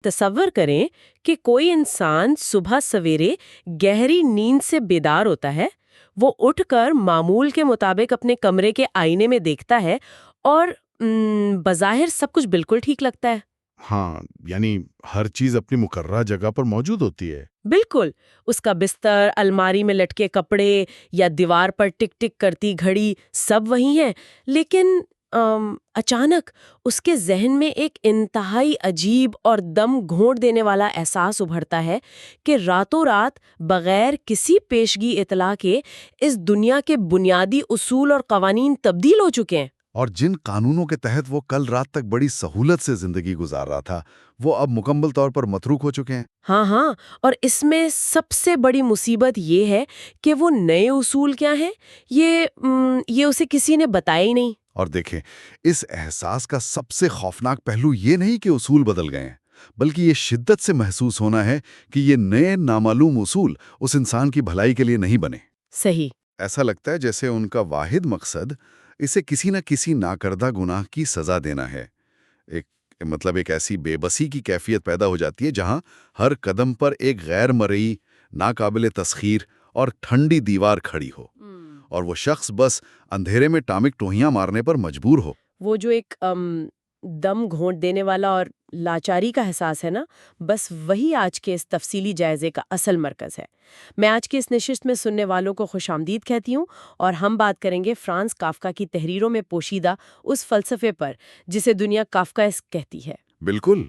تصور کریں کہ کوئی انسان صبح سویرے گہری نیند سے بیدار ہوتا ہے، وہ اٹھ کر معمول کے مطابق اپنے کمرے کے آئینے میں دیکھتا ہے اور بظاہر سب کچھ بالکل ٹھیک لگتا ہے۔ ہاں، یعنی ہر چیز اپنی مقررہ جگہ پر موجود ہوتی ہے۔ بالکل، اس کا بستر، الماری میں لٹکے کپڑے یا دیوار پر ٹک ٹک کرتی گھڑی سب وہی ہیں، لیکن اچانک اس کے ذہن میں ایک انتہائی عجیب اور دم گھونٹ دینے والا احساس ابھرتا ہے کہ راتوں رات بغیر کسی پیشگی اطلاع کے اس دنیا کے بنیادی اصول اور قوانین تبدیل ہو چکے ہیں۔ اور جن قانونوں کے تحت وہ کل رات تک بڑی سہولت سے زندگی گزار رہا تھا، وہ اب مکمل طور پر متروک ہو چکے ہیں۔ ہاں ہاں، اور اس میں سب سے بڑی مصیبت یہ ہے کہ وہ نئے اصول کیا ہیں یہ اسے کسی نے بتایا ہی نہیں۔ اور دیکھیں، اس احساس کا سب سے خوفناک پہلو یہ نہیں کہ اصول بدل گئے ہیں، بلکہ یہ شدت سے محسوس ہونا ہے کہ یہ نئے نامعلوم اصول اس انسان کی بھلائی کے لیے نہیں بنے۔ صحیح۔ ایسا لگتا ہے جیسے ان کا واحد مقصد اسے کسی نہ کسی ناکردہ گناہ کی سزا دینا ہے۔ ایک ایسی بے بسی کی کیفیت پیدا ہو جاتی ہے جہاں ہر قدم پر ایک غیر مرئی، ناقابل تسخیر اور ٹھنڈی دیوار کھڑی ہو، اور وہ شخص بس اندھیرے میں ٹامک ٹوہیاں مارنے پر مجبور ہو۔ وہ جو ایک دم گھونٹ دینے والا اور لاچاری کا احساس ہے نا، بس وہی آج کے اس تفصیلی جائزے کا اصل مرکز ہے۔ میں آج کی اس نشست میں سننے والوں کو خوش آمدید کہتی ہوں، اور ہم بات کریں گے فرانز کافکا کی تحریروں میں پوشیدہ اس فلسفے پر جسے دنیا کافکاسک کہتی ہے۔ بالکل،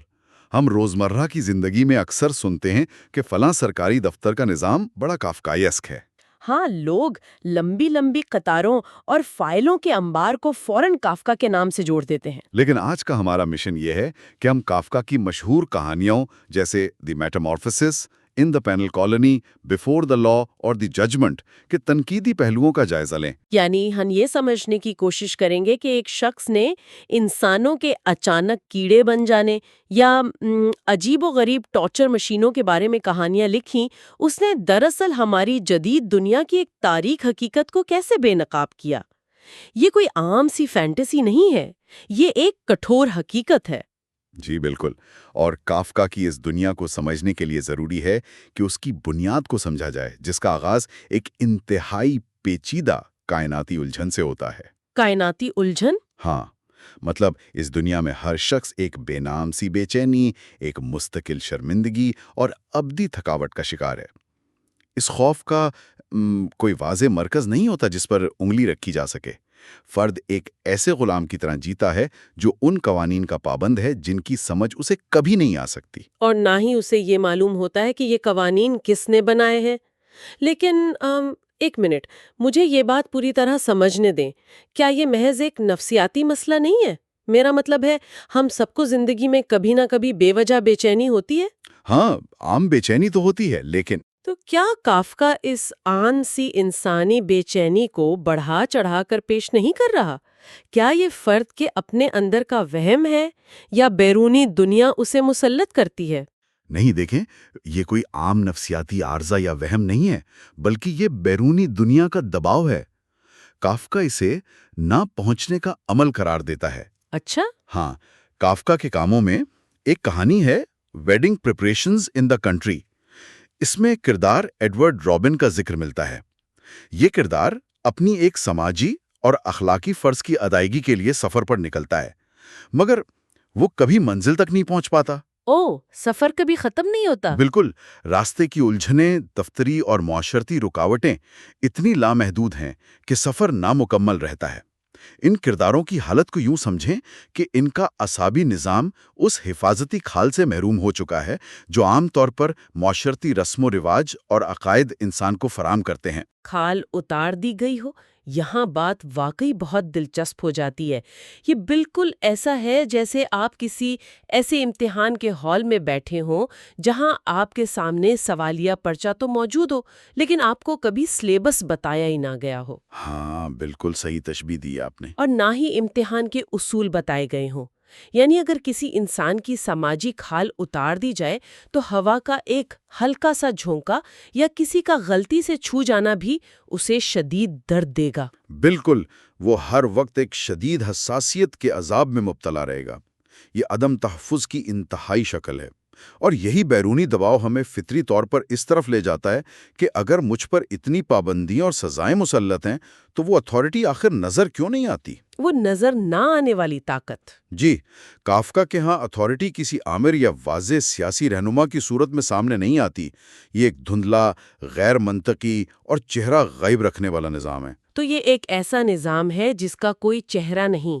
ہم روزمرہ کی زندگی میں اکثر سنتے ہیں کہ فلاں سرکاری دفتر کا نظام بڑا کافکائیسک ہے۔ ہاں، لوگ لمبی لمبی قطاروں اور فائلوں کے انبار کو فوراً کافکا کے نام سے جوڑ دیتے ہیں۔ لیکن آج کا ہمارا مشن یہ ہے کہ ہم کافکا کی مشہور کہانیوں جیسے دی میٹامورفسس، ان دا پینل کالونی، بیفور دا لا اور دی ججمنٹ کے تنقیدی پہلوؤں کا جائزہ لیں۔ یعنی ہم یہ سمجھنے کی کوشش کریں گے کہ ایک شخص نے انسانوں کے اچانک کیڑے بن جانے یا عجیب و غریب ٹارچر مشینوں کے بارے میں کہانیاں لکھیں، اس نے دراصل ہماری جدید دنیا کی ایک تاریک حقیقت کو کیسے بے نقاب کیا۔ یہ کوئی عام سی فینٹیسی نہیں ہے، یہ ایک کٹھور حقیقت ہے۔ جی بالکل، اور کافکا کی اس دنیا کو سمجھنے کے لیے ضروری ہے کہ اس کی بنیاد کو سمجھا جائے، جس کا آغاز ایک انتہائی پیچیدہ کائناتی الجھن سے ہوتا ہے۔ کائناتی الجھن؟ ہاں، مطلب اس دنیا میں ہر شخص ایک بے نام سی بے چینی، ایک مستقل شرمندگی اور ابدی تھکاوٹ کا شکار ہے۔ اس خوف کا کوئی واضح مرکز نہیں ہوتا جس پر انگلی رکھی جا سکے۔ فرد ایک ایسے غلام کی طرح جیتا ہے جو ان قوانین کا پابند ہے جن کی سمجھ اسے کبھی نہیں آ سکتی، اور نہ ہی اسے یہ معلوم ہوتا ہے کہ یہ قوانین کس نے بنائے ہیں۔ لیکن ایک منٹ، مجھے یہ بات پوری طرح سمجھنے دیں، کیا یہ محض ایک نفسیاتی مسئلہ نہیں ہے؟ میرا مطلب ہے، ہم سب کو زندگی میں کبھی نہ کبھی بے وجہ بے چینی ہوتی ہے۔ ہاں، عام بے چینی تو ہوتی ہے، لیکن تو کیا کافکا اس عام سی انسانی بے چینی کو بڑھا چڑھا کر پیش نہیں کر رہا؟ کیا یہ فرد کے اپنے اندر کا وہم ہے یا بیرونی دنیا اسے مسلط کرتی ہے؟ نہیں، دیکھیں، یہ کوئی عام نفسیاتی عارضہ یا وہم نہیں ہے، بلکہ یہ بیرونی دنیا کا دباؤ ہے۔ کافکا اسے نہ پہنچنے کا عمل قرار دیتا ہے۔ اچھا؟ ہاں، کافکا کے کاموں میں ایک کہانی ہے، wedding preparations in the country. اس میں کردار ایڈورڈ رابن کا ذکر ملتا ہے۔ یہ کردار اپنی ایک سماجی اور اخلاقی فرض کی ادائیگی کے لیے سفر پر نکلتا ہے، مگر وہ کبھی منزل تک نہیں پہنچ پاتا۔ اوہ، سفر کبھی ختم نہیں ہوتا؟ بالکل، راستے کی الجھنیں، دفتری اور معاشرتی رکاوٹیں اتنی لامحدود ہیں کہ سفر نامکمل رہتا ہے۔ ان کرداروں کی حالت کو یوں سمجھیں کہ ان کا اعصابی نظام اس حفاظتی کھال سے محروم ہو چکا ہے جو عام طور پر معاشرتی رسم و رواج اور عقائد انسان کو فراہم کرتے ہیں۔ کھال اتار دی گئی ہو، یہاں بات واقعی بہت دلچسپ ہو جاتی ہے۔ یہ بالکل ایسا ہے جیسے آپ کسی ایسے امتحان کے ہال میں بیٹھے ہوں جہاں آپ کے سامنے سوالیہ پرچہ تو موجود ہو، لیکن آپ کو کبھی سلیبس بتایا ہی نہ گیا ہو، ہاں، بالکل صحیح تشبیہ دی آپ نے۔ اور نہ ہی امتحان کے اصول بتائے گئے ہوں۔ یعنی اگر کسی انسان کی سماجی کھال اتار دی جائے تو ہوا کا ایک ہلکا سا جھونکا یا کسی کا غلطی سے چھو جانا بھی اسے شدید درد دے گا۔ بالکل، وہ ہر وقت ایک شدید حساسیت کے عذاب میں مبتلا رہے گا۔ یہ عدم تحفظ کی انتہائی شکل ہے۔ اور یہی بیرونی دباؤ ہمیں فطری طور پر اس طرف لے جاتا ہے کہ اگر مجھ پر اتنی پابندیاں اور سزائیں مسلط ہیں تو وہ اتھارٹی آخر نظر کیوں نہیں آتی؟ وہ نظر نہ آنے والی طاقت۔ جی، کافکا کے ہاں اتھارٹی کسی آمر یا واضح سیاسی رہنما کی صورت میں سامنے نہیں آتی، یہ ایک دھندلا، غیر منطقی اور چہرہ غائب رکھنے والا نظام ہے۔ تو یہ ایک ایسا نظام ہے جس کا کوئی چہرہ نہیں۔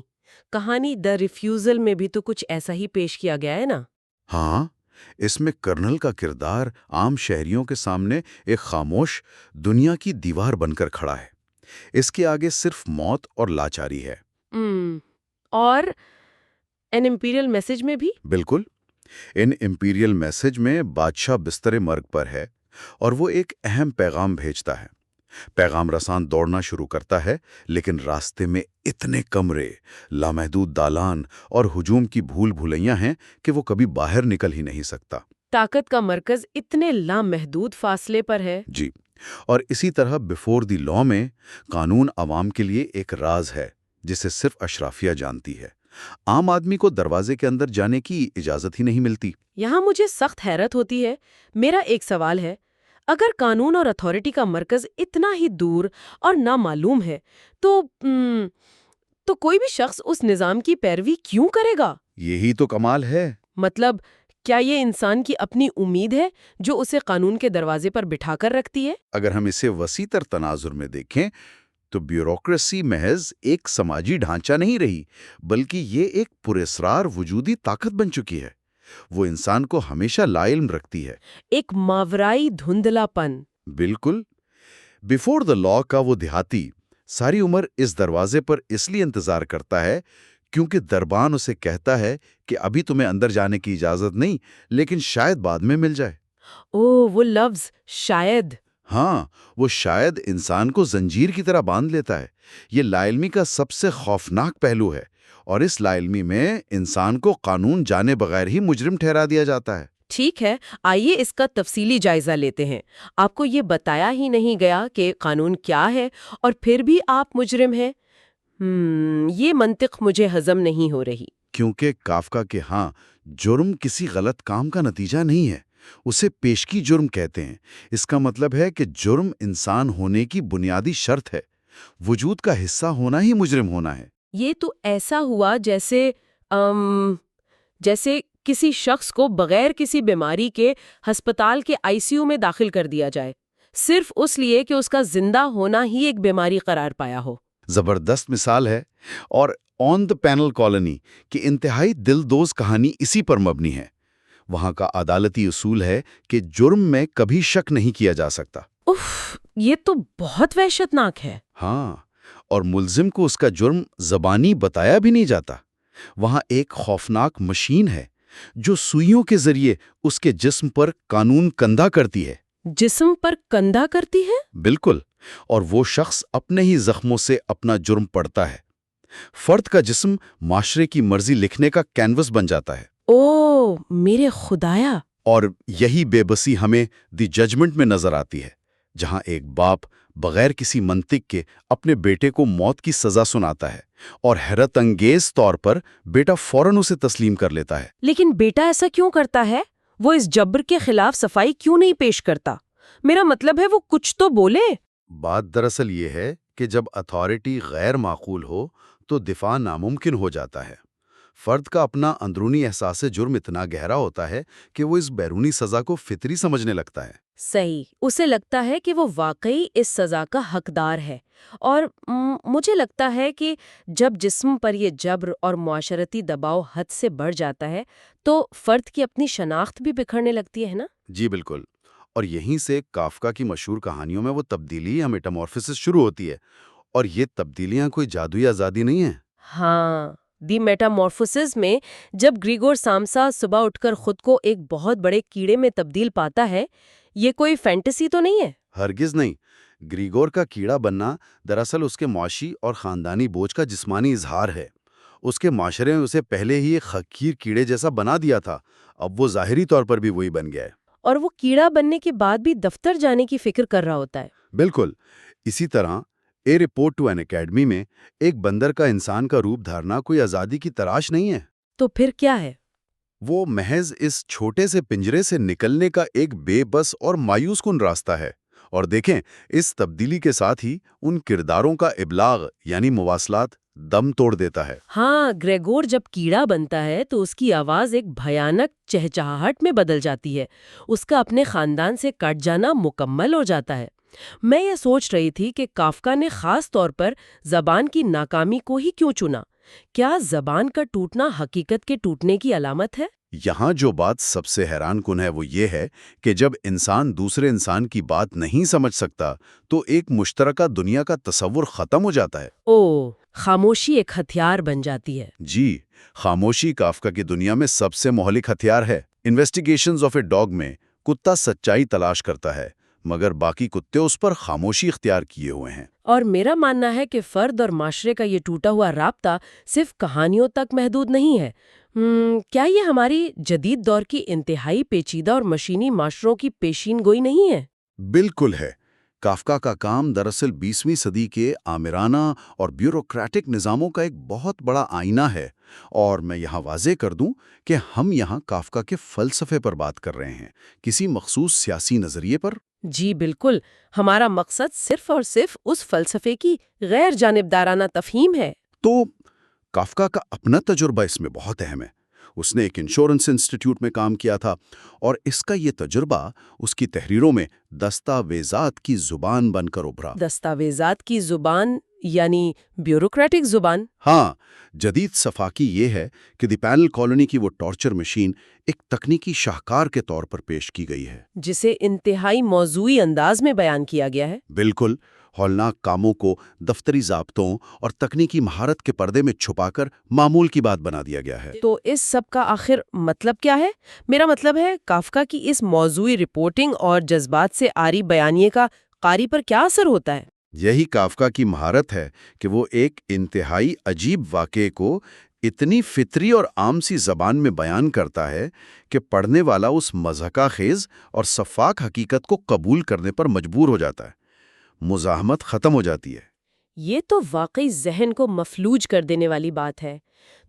کہانی دی ریفیوزل میں بھی تو کچھ ایسا ہی پیش کیا گیا ہے نا؟ ہاں، اس میں کرنل کا کردار عام شہریوں کے سامنے ایک خاموش دنیا کی دیوار بن کر کھڑا ہے۔ اس کے آگے صرف موت اور لاچاری ہے۔ اور این امپیریل میسج میں بھی؟ بالکل، ان امپیریل میسج میں بادشاہ بستر مرگ پر ہے اور وہ ایک اہم پیغام بھیجتا ہے۔ پیغام رسان دوڑنا شروع کرتا ہے، لیکن راستے میں اتنے کمرے، لامحدود دالان اور ہجوم کی بھول بھلیاں ہیں کہ وہ کبھی باہر نکل ہی نہیں سکتا۔ طاقت کا مرکز اتنے لامحدود فاصلے پر ہے۔ جی، اور اسی طرح بیفور دی لا میں قانون عوام کے لیے ایک راز ہے جسے صرف اشرافیہ جانتی ہے۔ عام آدمی کو دروازے کے اندر جانے کی اجازت ہی نہیں ملتی۔ یہاں مجھے سخت حیرت ہوتی ہے۔ میرا ایک سوال ہے، اگر قانون اور اتھارٹی کا مرکز اتنا ہی دور اور نامعلوم ہے تو کوئی بھی شخص اس نظام کی پیروی کیوں کرے گا؟ یہی تو کمال ہے۔ مطلب کیا یہ انسان کی اپنی امید ہے جو اسے قانون کے دروازے پر بٹھا کر رکھتی ہے؟ اگر ہم اسے وسیع تر تناظر میں دیکھیں تو بیوروکریسی محض ایک سماجی ڈھانچہ نہیں رہی، بلکہ یہ ایک پراسرار وجودی طاقت بن چکی ہے۔ وہ انسان کو ہمیشہ لا علم رکھتی ہے۔ ایک ماورائی دھندلا پن۔ بالکل، بیفور دا لا کا وہ دیہاتی ساری عمر اس دروازے پر اس لیے انتظار کرتا ہے کیونکہ دربان اسے کہتا ہے کہ ابھی تمہیں اندر جانے کی اجازت نہیں، لیکن شاید بعد میں مل جائے۔ وہ لفظ شاید۔ ہاں، وہ شاید انسان کو زنجیر کی طرح باندھ لیتا ہے۔ یہ لا علمی کا سب سے خوفناک پہلو ہے، اور اس لا علمی میں انسان کو قانون جانے بغیر ہی مجرم ٹھہرا دیا جاتا ہے۔ ٹھیک ہے، آئیے اس کا تفصیلی جائزہ لیتے ہیں۔ آپ کو یہ بتایا ہی نہیں گیا کہ قانون کیا ہے اور پھر بھی آپ مجرم ہیں۔ یہ منطق مجھے ہضم نہیں ہو رہی۔ کیونکہ کافکا کے ہاں جرم کسی غلط کام کا نتیجہ نہیں ہے، اسے پیشگی جرم کہتے ہیں۔ اس کا مطلب ہے کہ جرم انسان ہونے کی بنیادی شرط ہے، وجود کا حصہ ہونا ہی مجرم ہونا ہے۔ یہ تو ایسا ہوا جیسے کسی شخص کو بغیر کسی بیماری کے ہسپتال کے آئی سی یو میں داخل کر دیا جائے، صرف اس لیے کہ اس کا زندہ ہونا ہی ایک بیماری قرار پایا ہو۔ زبردست مثال ہے، اور آن دی پینل کالونی کی انتہائی دلدوز کہانی اسی پر مبنی ہے۔ وہاں کا عدالتی اصول ہے کہ جرم میں کبھی شک نہیں کیا جا سکتا۔ یہ تو بہت وحشتناک ہے۔ ہاں، اور ملزم کو اس کا جرم زبانی بتایا بھی نہیں جاتا۔ وہاں ایک خوفناک مشین ہے جو سوئیوں کے ذریعے اس کے جسم پر قانون کندہ کرتی ہے۔ جسم پر کندہ کرتی ہے؟ بالکل، اور وہ شخص اپنے ہی زخموں سے اپنا جرم پڑھتا ہے۔ فرد کا جسم معاشرے کی مرضی لکھنے کا کینوس بن جاتا ہے۔ میرے خدایا! اور یہی بے بسی ہمیں دی ججمنٹ میں نظر آتی ہے، جہاں ایک باپ بغیر کسی منطق کے اپنے بیٹے کو موت کی سزا سناتا ہے، اور حیرت انگیز طور پر بیٹا فوراً اسے تسلیم کر لیتا ہے۔ لیکن بیٹا ایسا کیوں کرتا ہے؟ وہ اس جبر کے خلاف صفائی کیوں نہیں پیش کرتا؟ میرا مطلب ہے وہ کچھ تو بولے۔ بات دراصل یہ ہے کہ جب اتھارٹی غیر معقول ہو تو دفاع ناممکن ہو جاتا ہے۔ فرد کا اپنا اندرونی احساس جرم اتنا گہرا ہوتا ہے کہ وہ اس بیرونی سزا کو فطری سمجھنے لگتا ہے۔ صحیح، اسے لگتا ہے کہ وہ واقعی اس سزا کا حقدار ہے، اور مجھے لگتا ہے کہ جب جسم پر یہ جبر اور معاشرتی دباؤ حد سے بڑھ جاتا ہے تو فرد کی اپنی شناخت بھی بکھرنے لگتی ہے نا؟ جی بالکل، اور یہیں سے کافکا کی مشہور کہانیوں میں وہ تبدیلی یا میٹامورفسس شروع ہوتی ہے، اور یہ تبدیلیاں کوئی جادوئی آزادی نہیں ہیں۔ ہاں، دی میٹامورفوسس میں جب گریگور سامسا صبح اٹھ کر خود کو ایک بہت بڑے کیڑے میں تبدیل پاتا ہے، یہ کوئی فینٹیسی تو نہیں ہے؟ ہرگز نہیں۔ گریگور کا کیڑا بننا دراصل اس کے معاشی اور خاندانی بوجھ کا جسمانی اظہار ہے۔ اس کے معاشرے میں اسے پہلے ہی ایک حقیر کیڑے جیسا بنا دیا تھا، اب وہ ظاہری طور پر بھی وہی بن گیا ہے۔ اور وہ کیڑا بننے کے بعد بھی دفتر جانے کی فکر کر رہا ہوتا ہے۔ بالکل اسی طرح اے رپورٹ ٹو این اکیڈمی میں ایک بندر کا انسان کا روپ دھارنا کوئی آزادی کی تلاش نہیں ہے۔ تو پھر کیا ہے؟ وہ محض اس چھوٹے سے پنجرے سے نکلنے کا ایک بے بس اور مایوس کن راستہ ہے۔ اور دیکھیں، اس تبدیلی کے ساتھ ہی ان کرداروں کا ابلاغ یعنی مواصلات دم توڑ دیتا ہے۔ ہاں، گریگور جب کیڑا بنتا ہے تو اس کی آواز ایک بھیانک چہچہاہٹ میں بدل جاتی ہے۔ اس کا اپنے خاندان سے کٹ جانا مکمل ہو جاتا ہے۔ میں یہ سوچ رہی تھی کہ کافکا نے خاص طور پر زبان کی ناکامی کو ہی کیوں چنا؟ کیا زبان کا ٹوٹنا حقیقت کے ٹوٹنے کی علامت ہے؟ یہاں جو بات سب سے حیران کن ہے وہ یہ ہے کہ جب انسان دوسرے انسان کی بات نہیں سمجھ سکتا تو ایک مشترکہ دنیا کا تصور ختم ہو جاتا ہے۔ خاموشی ایک ہتھیار بن جاتی ہے۔ جی، خاموشی کافکا کی دنیا میں سب سے مہلک ہتھیار ہے۔ انویسٹیگیشنز آف اے ڈاگ میں کتا سچائی تلاش کرتا ہے، مگر باقی کتے اس پر خاموشی اختیار کیے ہوئے ہیں۔ اور میرا ماننا ہے کہ فرد اور معاشرے کا یہ ٹوٹا ہوا رابطہ صرف کہانیوں تک محدود نہیں ہے۔ کیا یہ ہماری جدید دور کی انتہائی پیچیدہ اور مشینی معاشروں کی پیشین گوئی نہیں ہے؟ بالکل ہے۔ کافکا کا کام دراصل 20ویں صدی کے آمرانہ اور بیوروکریٹک نظاموں کا ایک بہت بڑا آئینہ ہے، اور میں یہاں واضح کر دوں کہ ہم یہاں کافکا کے فلسفے پر بات کر رہے ہیں، کسی مخصوص سیاسی نظریے پر۔ جی بالکل، ہمارا مقصد صرف اور صرف اس فلسفے کی غیر جانبدارانہ تفہیم ہے۔ تو کافکا کا اپنا تجربہ اس میں بہت اہم ہے۔ اس نے ایک انشورنس انسٹیٹیوٹ میں کام کیا تھا، اور اس کا یہ تجربہ اس کی تحریروں میں دستاویزات کی زبان بن کر ابھرا۔ دستاویزات کی زبان یعنی بیوروکریٹک زبان؟ ہاں، جدید صفاقی یہ ہے کہ دی پینل کالونی کی وہ ٹارچر مشین ایک تکنیکی شاہکار کے طور پر پیش کی گئی ہے، جسے انتہائی موضوعی انداز میں بیان کیا گیا ہے۔ بالکل، ہولناک کاموں کو دفتری ضابطوں اور تکنیکی مہارت کے پردے میں چھپا کر معمول کی بات بنا دیا گیا ہے۔ تو اس سب کا آخر مطلب کیا ہے؟ میرا مطلب ہے کافکا کی اس موضوعی رپورٹنگ اور جذبات سے عاری بیانیے کا قاری پر کیا اثر ہوتا ہے؟ یہی کافکا کی مہارت ہے کہ وہ ایک انتہائی عجیب واقعے کو اتنی فطری اور عام سی زبان میں بیان کرتا ہے کہ پڑھنے والا اس مضحکہ خیز اور شفاف حقیقت کو قبول کرنے پر مجبور ہو جاتا ہے۔ مزاحمت ختم ہو جاتی ہے۔ یہ تو واقعی ذہن کو مفلوج کر دینے والی بات ہے۔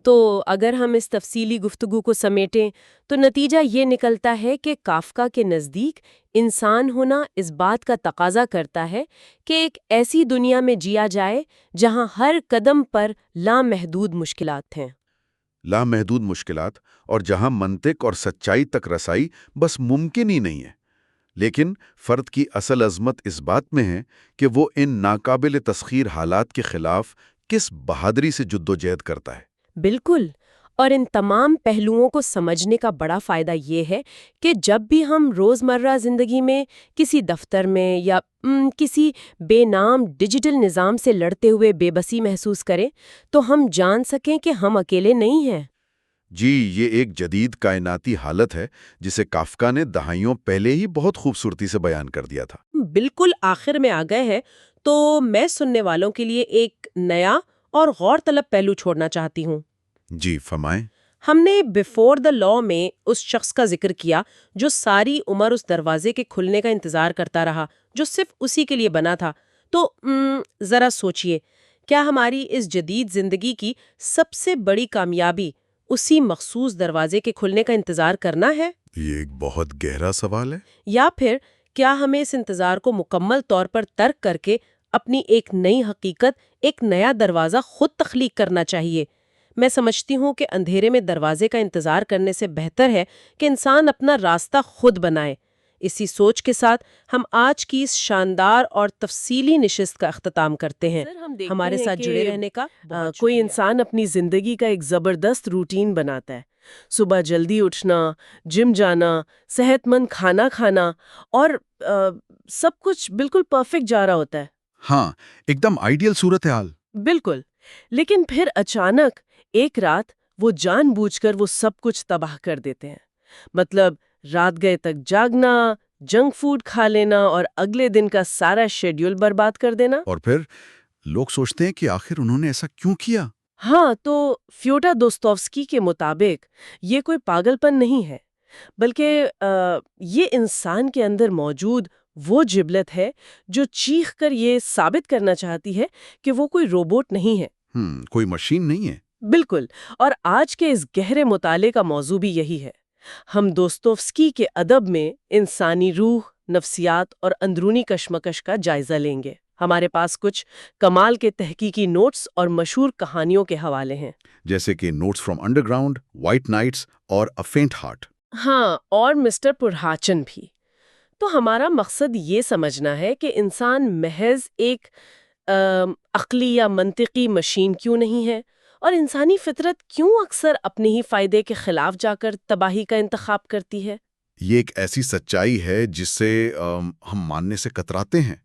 تو اگر ہم اس تفصیلی گفتگو کو سمیٹیں تو نتیجہ یہ نکلتا ہے کہ کافکا کے نزدیک انسان ہونا اس بات کا تقاضا کرتا ہے کہ ایک ایسی دنیا میں جیا جائے جہاں ہر قدم پر لامحدود مشکلات ہیں۔ لامحدود مشکلات، اور جہاں منطق اور سچائی تک رسائی بس ممکن ہی نہیں ہے۔ لیکن فرد کی اصل عظمت اس بات میں ہے کہ وہ ان ناقابل تسخیر حالات کے خلاف کس بہادری سے جدوجہد کرتا ہے۔ بالکل، اور ان تمام پہلوؤں کو سمجھنے کا بڑا فائدہ یہ ہے کہ جب بھی ہم روزمرہ زندگی میں کسی دفتر میں یا کسی بے نام ڈیجیٹل نظام سے لڑتے ہوئے بے بسی محسوس کریں تو ہم جان سکیں کہ ہم اکیلے نہیں ہیں۔ جی، یہ ایک جدید کائناتی حالت ہے جسے کافکا نے دہائیوں پہلے ہی بہت خوبصورتی سے بیان کر دیا تھا۔ بالکل آخر میں آ گئے ہیں، تو میں سننے والوں کے لیے ایک نیا اور غور طلب پہلو چھوڑنا چاہتی ہوں۔ جی فرمائیں۔ ہم نے بیفور دا لا میں اس شخص کا ذکر کیا جو ساری عمر اس دروازے کے کھلنے کا انتظار کرتا رہا جو صرف اسی کے لیے بنا تھا۔ تو ذرا سوچئے، کیا ہماری اس جدید زندگی کی سب سے بڑی کامیابی اسی مخصوص دروازے کے کھلنے کا انتظار کرنا ہے؟ یہ ایک بہت گہرا سوال ہے۔ یا پھر کیا ہمیں اس انتظار کو مکمل طور پر ترک کر کے اپنی ایک نئی حقیقت، ایک نیا دروازہ خود تخلیق کرنا چاہیے؟ میں سمجھتی ہوں کہ اندھیرے میں دروازے کا انتظار کرنے سے بہتر ہے کہ انسان اپنا راستہ خود بنائے۔ اسی سوچ کے ساتھ ہم آج کی اس شاندار اور تفصیلی نشست کا اختتام کرتے ہیں۔ ہمارے ساتھ جڑے رہنے کا کوئی انسان اپنی زندگی کا ایک زبردست روٹین بناتا ہے، صبح جلدی اٹھنا، جم جانا، صحت مند کھانا کھانا، اور سب کچھ بالکل پرفیکٹ جا رہا ہوتا ہے۔ ہاں، ایک دم آئیڈیل صورتحال۔ بالکل، لیکن پھر اچانک ایک رات وہ جان بوجھ کر وہ سب کچھ تباہ کر دیتے ہیں۔ مطلب رات گئے تک جاگنا، جنک فوڈ کھا لینا اور اگلے دن کا سارا شیڈیول برباد کر دینا۔ اور پھر لوگ سوچتے ہیں کہ آخر انہوں نے ایسا کیوں کیا؟ ہاں، تو فیوڈور دوستوفسکی کے مطابق یہ کوئی پاگل پن نہیں ہے، بلکہ یہ انسان کے اندر موجود وہ جبلت ہے جو چیخ کر یہ ثابت کرنا چاہتی ہے کہ وہ کوئی روبوٹ نہیں ہے، کوئی مشین نہیں ہے۔ بالکل، اور آج کے اس گہرے مطالعے کا موضوع بھی یہی ہے۔ ہم دوستوفسکی کے ادب میں انسانی روح، نفسیات اور اندرونی کشمکش کا جائزہ لیں گے۔ ہمارے پاس کچھ کمال کے تحقیقی نوٹس اور مشہور کہانیوں کے حوالے ہیں۔ جیسے کہ نوٹس فرام انڈر گراؤنڈ، وائٹ نائٹس اور اے فینٹ ہارٹ۔ ہاں، اور مسٹر پرہاچن بھی۔ تو ہمارا مقصد یہ سمجھنا ہے کہ انسان محض ایک عقلی یا منطقی مشین کیوں نہیں ہے، اور انسانی فطرت کیوں اکثر اپنے ہی فائدے کے خلاف جا کر تباہی کا انتخاب کرتی ہے۔ یہ ایک ایسی سچائی ہے جس سے ہم ماننے سے کتراتے ہیں۔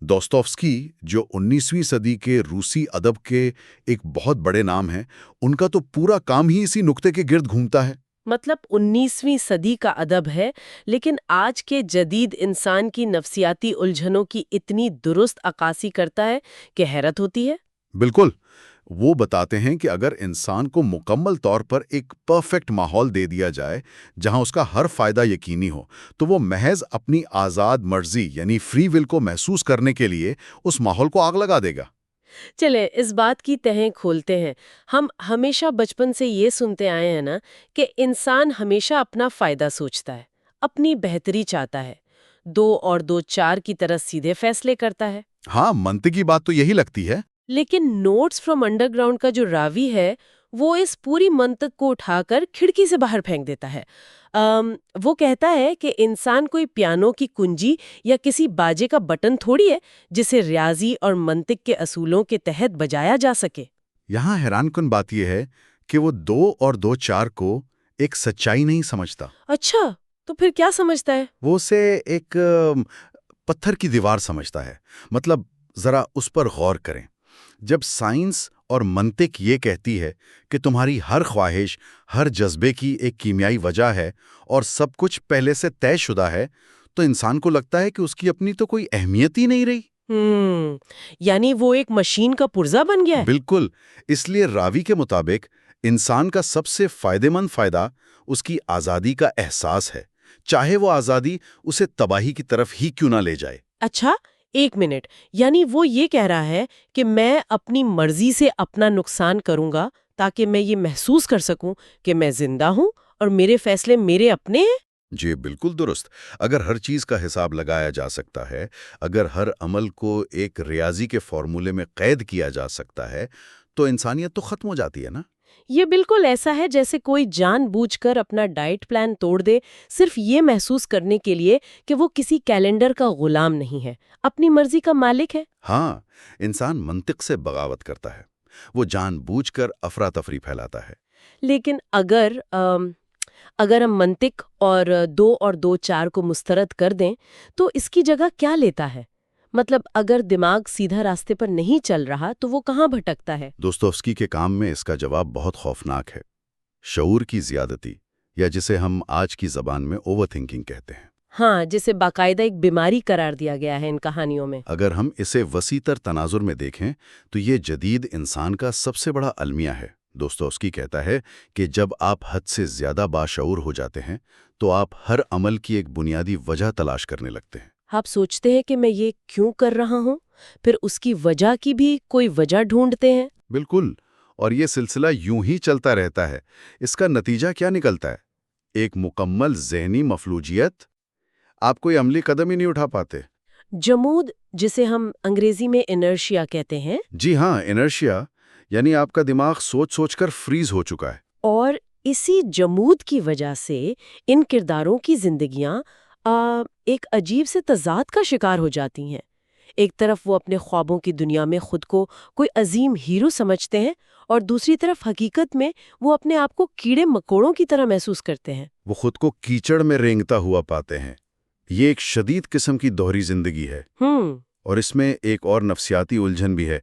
دوستوفسکی جو 19ویں صدی کے روسی ادب کے ایک بہت بڑے نام ہیں، ان کا تو پورا کام ہی اسی نکتے کے گرد گھومتا ہے۔ مطلب 19ویں صدی کا ادب ہے، لیکن آج کے جدید انسان کی نفسیاتی الجھنوں کی اتنی درست عکاسی کرتا ہے کہ حیرت ہوتی ہے۔ بالکل، وہ بتاتے ہیں کہ اگر انسان کو مکمل طور پر ایک پرفیکٹ ماحول دے دیا جائے جہاں اس کا ہر فائدہ یقینی ہو، تو وہ محض اپنی آزاد مرضی یعنی فری ول کو محسوس کرنے کے لیے اس ماحول کو آگ لگا دے گا۔ چلے اس بات کی تہیں کھولتے ہیں۔ ہم ہمیشہ بچپن سے یہ سنتے آئے ہیں نا کہ انسان ہمیشہ اپنا فائدہ سوچتا ہے، اپنی بہتری چاہتا ہے، 2 اور 2 4 کی طرح سیدھے فیصلے کرتا ہے۔ ہاں، منطقی بات تو یہی لگتی ہے۔ لیکن نوٹس فرام انڈر گراؤنڈ کا جو راوی ہے وہ اس پوری منطق کو اٹھا کر کھڑکی سے باہر پھینک دیتا ہے۔ وہ کہتا ہے کہ انسان کوئی پیانو کی کنجی یا کسی باجے کا بٹن تھوڑی ہے جسے ریاضی اور منطق کے اصولوں کے تحت بجایا جا سکے۔ یہاں حیران کن بات یہ ہے کہ وہ 2 اور 2 4 کو ایک سچائی نہیں سمجھتا۔ اچھا، تو پھر کیا سمجھتا ہے؟ وہ اسے ایک پتھر کی دیوار سمجھتا ہے۔ مطلب ذرا اس پر غور کریں۔ جب سائنس اور منطق یہ کہتی ہے کہ تمہاری ہر خواہش، ہر جذبے کی ایک کیمیائی وجہ ہے اور سب کچھ پہلے سے طے شدہ ہے، تو انسان کو لگتا ہے کہ اس کی اپنی تو کوئی اہمیت ہی نہیں رہی۔ یعنی وہ ایک مشین کا پرزہ بن گیا ہے۔ بالکل، اس لیے راوی کے مطابق انسان کا سب سے فائدہ مند فائدہ اس کی آزادی کا احساس ہے، چاہے وہ آزادی اسے تباہی کی طرف ہی کیوں نہ لے جائے۔ اچھا، ایک منٹ، یعنی وہ یہ کہہ رہا ہے کہ میں اپنی مرضی سے اپنا نقصان کروں گا تاکہ میں یہ محسوس کر سکوں کہ میں زندہ ہوں اور میرے فیصلے میرے اپنے ہیں۔ جی بالکل درست۔ اگر ہر چیز کا حساب لگایا جا سکتا ہے، اگر ہر عمل کو ایک ریاضی کے فارمولے میں قید کیا جا سکتا ہے، تو انسانیت تو ختم ہو جاتی ہے نا۔ یہ بالکل ایسا ہے جیسے کوئی جان بوجھ کر اپنا ڈائٹ پلان توڑ دے، صرف یہ محسوس کرنے کے لیے کہ وہ کسی کیلنڈر کا غلام نہیں ہے، اپنی مرضی کا مالک ہے۔ ہاں، انسان منطق سے بغاوت کرتا ہے، وہ جان بوجھ کر افراتفری پھیلاتا ہے۔ لیکن اگر ہم منطق اور 2 اور 2 4 کو مسترد کر دیں تو اس کی جگہ کیا لیتا ہے؟ مطلب اگر دماغ سیدھا راستے پر نہیں چل رہا تو وہ کہاں بھٹکتا ہے؟ دوستوفسکی کے کام میں اس کا جواب بہت خوفناک ہے۔ شعور کی زیادتی، یا جسے ہم آج کی زبان میں اوور تھنکنگ کہتے ہیں۔ ہاں، جسے باقاعدہ ایک بیماری قرار دیا گیا ہے ان کہانیوں میں۔ اگر ہم اسے وسیع تر تناظر میں دیکھیں تو یہ جدید انسان کا سب سے بڑا المیہ ہے۔ دوستوفسکی کہتا ہے کہ جب آپ حد سے زیادہ باشعور ہو جاتے ہیں تو آپ ہر عمل کی ایک بنیادی وجہ تلاش کرنے لگتے ہیں۔ آپ سوچتے ہیں کہ میں یہ کیوں کر رہا ہوں، پھر اس کی وجہ کی بھی کوئی وجہ ڈھونڈتے ہیں۔ بالکل، اور یہ سلسلہ یوں ہی چلتا رہتا ہے۔ اس کا نتیجہ کیا نکلتا ہے؟ ایک مکمل ذہنی مفلوجیت۔ آپ کوئی عملی قدم ہی نہیں اٹھا پاتے۔ جمود، جسے ہم انگریزی میں انرشیا کہتے ہیں۔ جی ہاں، انرشیا، یعنی آپ کا دماغ سوچ سوچ کر فریز ہو چکا ہے۔ اور اسی جمود کی وجہ سے ان کرداروں کی زندگیاں ایک عجیب سے تضاد کا شکار ہو جاتی ہیں۔ ایک طرف وہ اپنے خوابوں کی دنیا میں خود کو کوئی عظیم ہیرو سمجھتے ہیں، اور دوسری طرف حقیقت میں وہ اپنے آپ کو کیڑے مکوڑوں کی طرح محسوس کرتے ہیں۔ وہ خود کو کیچڑ میں رینگتا ہوا پاتے ہیں۔ یہ ایک شدید قسم کی دوہری زندگی ہے۔ اور اس میں ایک اور نفسیاتی الجھن بھی ہے۔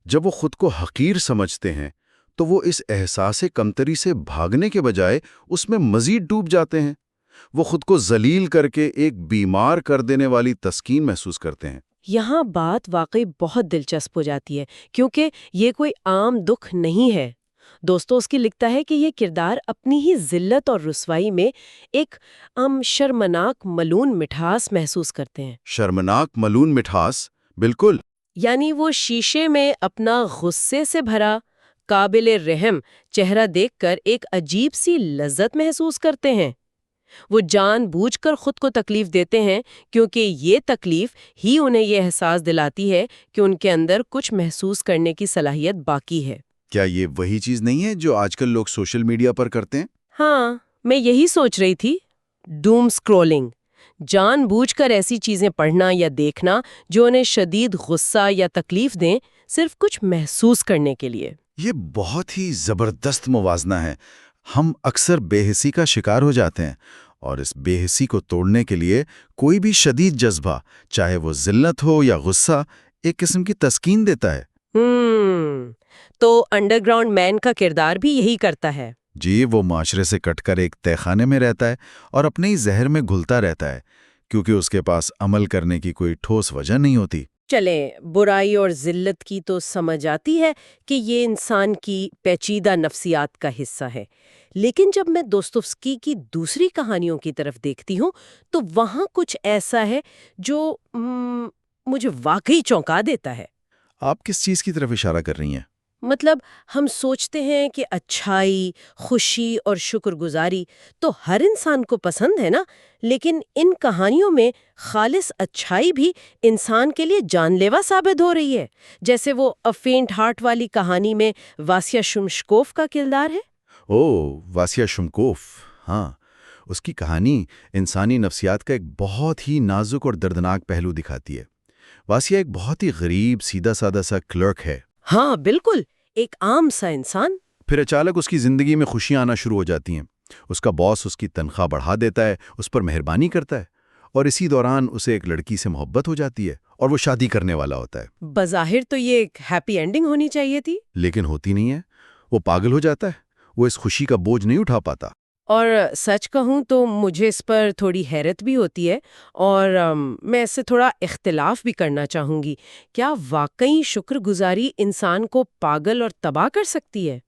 جب وہ خود کو حقیر سمجھتے ہیں تو وہ اس احساس کمتری سے بھاگنے کے بجائے اس میں مزید ڈوب جاتے ہیں۔ وہ خود کو ذلیل کر کے ایک بیمار کر دینے والی تسکین محسوس کرتے ہیں۔ یہاں بات واقعی بہت دلچسپ ہو جاتی ہے، کیونکہ یہ کوئی عام دکھ نہیں ہے۔ دوستوفسکی لکھتا ہے کہ یہ کردار اپنی ہی ذلت اور رسوائی میں ایک شرمناک ملون مٹھاس محسوس کرتے ہیں۔ شرمناک ملون مٹھاس، بالکل۔ یعنی وہ شیشے میں اپنا غصے سے بھرا، قابل رحم چہرہ دیکھ کر ایک عجیب سی لذت محسوس کرتے ہیں۔ وہ جان بوجھ کر خود کو تکلیف دیتے ہیں کیونکہ یہ تکلیف ہی انہیں یہ احساس دلاتی ہے کہ ان کے اندر کچھ محسوس کرنے کی صلاحیت باقی ہے۔ کیا یہ وہی چیز نہیں ہے جو آج کل لوگ سوشل میڈیا پر کرتے ہیں؟ ہاں، میں یہی سوچ رہی تھی۔ ڈوم سکرولنگ، جان بوجھ کر ایسی چیزیں پڑھنا یا دیکھنا جو انہیں شدید غصہ یا تکلیف دیں، صرف کچھ محسوس کرنے کے لیے۔ یہ بہت ہی زبردست موازنہ ہے۔ ہم اکثر بے حسی کا شکار ہو جاتے ہیں، اور اس بے حسی کو توڑنے کے لیے کوئی بھی شدید جذبہ، چاہے وہ ذلت ہو یا غصہ، ایک قسم کی تسکین دیتا ہے۔ تو انڈر گراؤنڈ مین کا کردار بھی یہی کرتا ہے۔ جی، وہ معاشرے سے کٹ کر ایک تہہ خانے میں رہتا ہے اور اپنے ہی زہر میں گھلتا رہتا ہے، کیونکہ اس کے پاس عمل کرنے کی کوئی ٹھوس وجہ نہیں ہوتی۔ چلیں، برائی اور ذلت کی تو سمجھ آتی ہے کہ یہ انسان کی پیچیدہ نفسیات کا حصہ ہے، لیکن جب میں دوستوفسکی کی دوسری کہانیوں کی طرف دیکھتی ہوں تو وہاں کچھ ایسا ہے جو مجھے واقعی چونکا دیتا ہے۔ آپ کس چیز کی طرف اشارہ کر رہی ہیں؟ مطلب ہم سوچتے ہیں کہ اچھائی، خوشی اور شکر گزاری تو ہر انسان کو پسند ہے نا، لیکن ان کہانیوں میں خالص اچھائی بھی انسان کے لیے جان لیوا ثابت ہو رہی ہے، جیسے وہ اے فینٹ ہارٹ والی کہانی میں واسیا شمشکوف کا کردار ہے۔ واسیا شمکوف، ہاں، اس کی کہانی انسانی نفسیات کا ایک بہت ہی نازک اور دردناک پہلو دکھاتی ہے۔ واسیا ایک بہت ہی غریب، سیدھا سادہ سا کلرک ہے۔ ہاں بالکل، ایک عام سا انسان۔ پھر اچانک اس کی زندگی میں خوشیاں آنا شروع ہو جاتی ہیں۔ اس کا باس اس کی تنخواہ بڑھا دیتا ہے، اس پر مہربانی کرتا ہے، اور اسی دوران اسے ایک لڑکی سے محبت ہو جاتی ہے اور وہ شادی کرنے والا ہوتا ہے۔ بظاہر تو یہ ایک ہیپی اینڈنگ ہونی چاہیے تھی، لیکن ہوتی نہیں ہے۔ وہ پاگل ہو جاتا ہے، وہ اس خوشی کا بوجھ نہیں اٹھا پاتا۔ اور سچ کہوں تو مجھے اس پر تھوڑی حیرت بھی ہوتی ہے، اور میں اس سے تھوڑا اختلاف بھی کرنا چاہوں گی۔ کیا واقعی شکر گزاری انسان کو پاگل اور تباہ کر سکتی ہے؟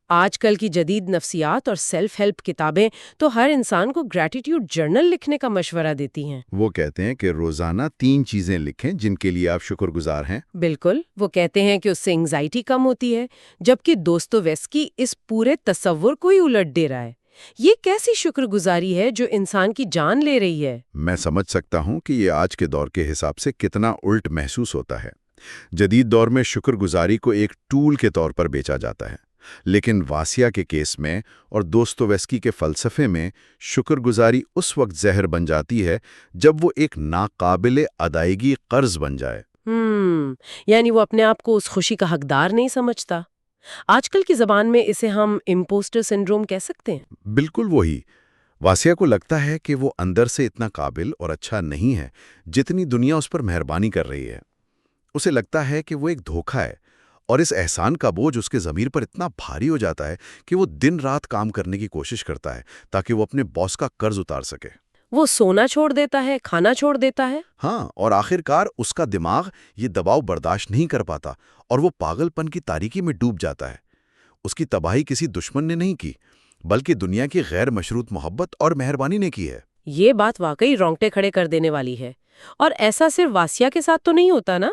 آج کل کی جدید نفسیات اور سیلف ہیلپ کتابیں تو ہر انسان کو گریٹیٹیوڈ جرنل لکھنے کا مشورہ دیتی ہیں۔ وہ کہتے ہیں کہ روزانہ 3 چیزیں لکھیں جن کے لیے آپ شکر گزار ہیں۔ بالکل، وہ کہتے ہیں کہ اس سے انگزائٹی کم ہوتی ہے، جبکہ دوستویسکی اس پورے تصور کو ہی الٹ دے رہا ہے۔ یہ کیسی شکر گزاری ہے جو انسان کی جان لے رہی ہے؟ میں سمجھ سکتا ہوں کہ یہ آج کے دور کے حساب سے کتنا الٹ محسوس ہوتا ہے۔ جدید دور میں شکر گزاری کو ایک ٹول کے طور پر بیچا جاتا ہے، لیکن واسیا کے کیس میں اور دوستویسکی کے فلسفے میں شکر گزاری اس وقت زہر بن جاتی ہے جب وہ ایک ناقابل ادائیگی قرض بن جائے۔ یعنی وہ اپنے آپ کو اس خوشی کا حقدار نہیں سمجھتا۔ آج کل کی زبان میں اسے ہم امپوسٹر سنڈروم کہہ سکتے ہیں۔ بالکل وہی۔ واسیا کو لگتا ہے کہ وہ اندر سے اتنا قابل اور اچھا نہیں ہے جتنی دنیا اس پر مہربانی کر رہی ہے۔ اسے لگتا ہے کہ وہ ایک دھوکہ ہے، اور اس احسان کا بوجھ اس کے ضمیر پر اتنا بھاری ہو جاتا ہے کہ وہ دن رات کام کرنے کی کوشش کرتا ہے تاکہ وہ اپنے باس کا قرض اتار سکے۔ وہ سونا چھوڑ دیتا ہے، کھانا چھوڑ دیتا ہے۔ ہاں، اور آخرکار اس کا دماغ یہ دباؤ برداشت نہیں کر پاتا اور وہ پاگل پن کی تاریکی میں ڈوب جاتا ہے۔ اس کی تباہی کسی دشمن نے نہیں کی، بلکہ دنیا کی غیر مشروط محبت اور مہربانی نے کی ہے۔ یہ بات واقعی رونگٹے کھڑے کر دینے والی ہے، اور ایسا صرف واسیا کے ساتھ تو نہیں ہوتا نا۔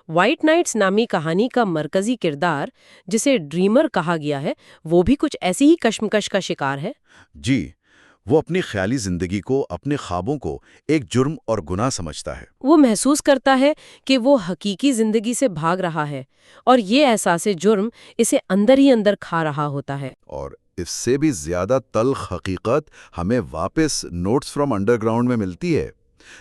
وائٹ نائٹس نامی کہانی کا مرکزی کردار، جسے ڈریمر کہا گیا ہے، وہ بھی کچھ ایسی ہی کشمکش کا شکار ہے۔ جی، وہ اپنی خیالی زندگی کو، اپنے خوابوں کو ایک جرم اور گناہ سمجھتا ہے۔ وہ محسوس کرتا ہے کہ وہ حقیقی زندگی سے بھاگ رہا ہے، اور یہ احساس جرم اسے اندر ہی اندر کھا رہا ہوتا ہے۔ اور اس سے بھی زیادہ تلخ حقیقت ہمیں واپس نوٹس فرام انڈر گراؤنڈ میں ملتی ہے،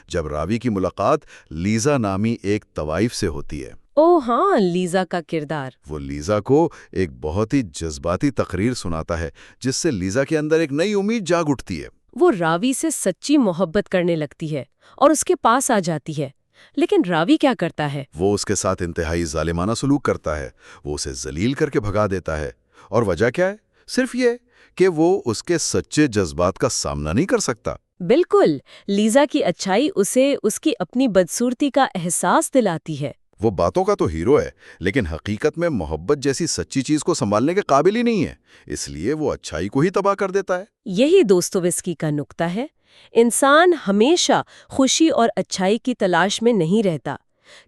جب راوی کی ملاقات لیزا نامی ایک طوائف سے ہوتی ہے۔ ہاں، لیزا کا کردار۔ وہ لیزا کو ایک بہت ہی جذباتی تقریر سناتا ہے جس سے لیزا کے اندر ایک نئی امید جاگ اٹھتی ہے۔ وہ راوی سے سچی محبت کرنے لگتی ہے اور اس کے پاس آ جاتی ہے، لیکن راوی کیا کرتا ہے؟ وہ اس کے ساتھ انتہائی ظالمانہ سلوک کرتا ہے، وہ اسے ذلیل کر کے بھگا دیتا ہے۔ اور وجہ کیا ہے؟ صرف یہ کہ وہ اس کے سچے جذبات کا سامنا نہیں کر سکتا۔ بالکل، لیزا کی اچھائی اسے اس کی اپنی بدصورتی کا احساس دلاتی ہے۔ وہ باتوں کا تو ہیرو ہے، لیکن حقیقت میں محبت جیسی سچی چیز کو سنبھالنے کے قابل ہی نہیں ہے، اس لیے وہ اچھائی کو ہی تباہ کر دیتا ہے۔ یہی دوستویسکی کا نکتہ ہے۔ انسان ہمیشہ خوشی اور اچھائی کی تلاش میں نہیں رہتا،